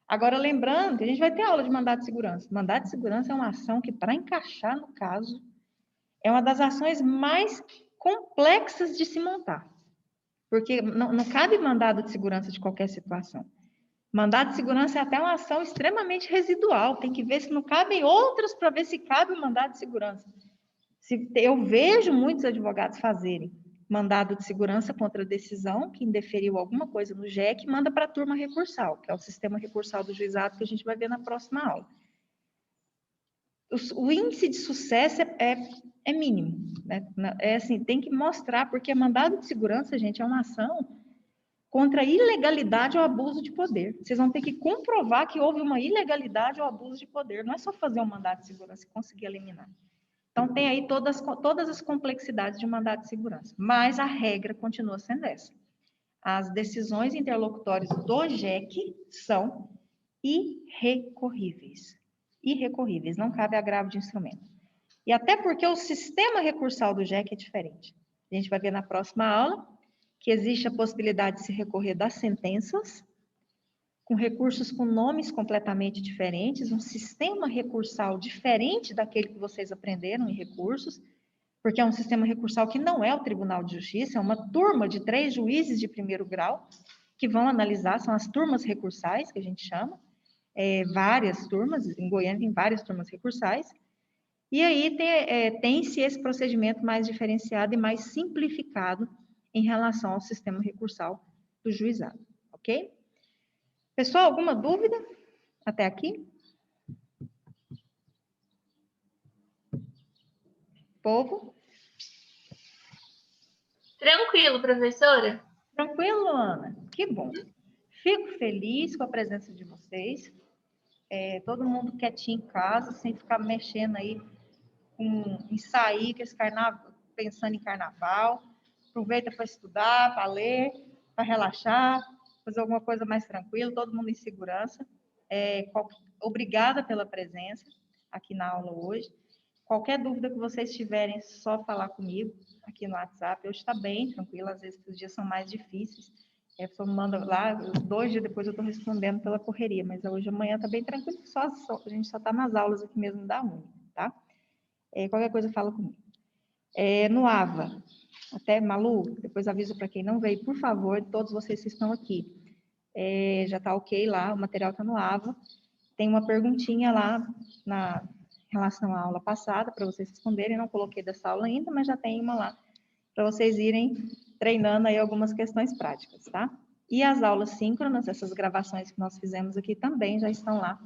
Agora, lembrando que a gente vai ter aula de mandado de segurança. Mandado de segurança é uma ação que, para encaixar no caso, é uma das ações mais complexas de se montar. Porque não cabe mandado de segurança de qualquer situação. Mandado de segurança é até uma ação extremamente residual. Tem que ver se não cabem outras para ver se cabe o mandado de segurança. Eu vejo muitos advogados fazerem mandado de segurança contra a decisão, que indeferiu alguma coisa no JEC, manda para a turma recursal, que é o sistema recursal do juizado, que a gente vai ver na próxima aula. O índice de sucesso é mínimo, né? É assim, tem que mostrar, porque mandado de segurança, gente, é uma ação contra a ilegalidade ou abuso de poder. Vocês vão ter que comprovar que houve uma ilegalidade ou abuso de poder. Não é só fazer um mandado de segurança e conseguir eliminar. Então, tem aí todas as complexidades de um mandado de segurança. Mas a regra continua sendo essa. As decisões interlocutórias do JEC são irrecorríveis. Irrecorríveis, não cabe agravo de instrumento. E até porque o sistema recursal do JEC é diferente. A gente vai ver na próxima aula que existe a possibilidade de se recorrer das sentenças, com recursos com nomes completamente diferentes, um sistema recursal diferente daquele que vocês aprenderam em recursos, porque é um sistema recursal que não é o Tribunal de Justiça, é uma turma de 3 juízes de primeiro grau que vão analisar, são as turmas recursais, que a gente chama, várias turmas, em Goiânia tem várias turmas recursais, e aí tem-se esse procedimento mais diferenciado e mais simplificado em relação ao sistema recursal do juizado, ok? Pessoal, alguma dúvida até aqui? Povo? Tranquilo, professora? Tranquilo, Ana? Que bom. Fico feliz com a presença de vocês. Todo mundo quietinho em casa, sem ficar mexendo aí em sair, com esse carnaval, pensando em carnaval. Aproveita para estudar, para ler, para relaxar, fazer alguma coisa mais tranquila, todo mundo em segurança. Obrigada pela presença aqui na aula hoje. Qualquer dúvida que vocês tiverem, é só falar comigo aqui no WhatsApp. Hoje está bem tranquilo, às vezes os dias são mais difíceis. A pessoa me manda lá, 2 dias depois eu estou respondendo pela correria, mas hoje amanhã está bem tranquilo, a gente só está nas aulas aqui mesmo da Uni, tá? Qualquer coisa fala comigo. No AVA, até Malu, depois aviso para quem não veio, por favor, todos vocês que estão aqui. Já está ok lá, o material está no AVA. Tem uma perguntinha lá em relação à aula passada, para vocês responderem. Não coloquei dessa aula ainda, mas já tem uma lá, para vocês irem treinando aí algumas questões práticas, tá? E as aulas síncronas, essas gravações que nós fizemos aqui também já estão lá,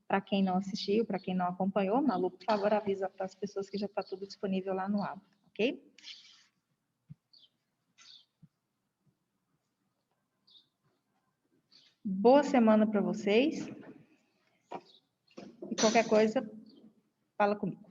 para quem não assistiu, para quem não acompanhou. Malu, por favor, avisa para as pessoas que já está tudo disponível lá no ABA, ok? Boa semana para vocês. E qualquer coisa, fala comigo.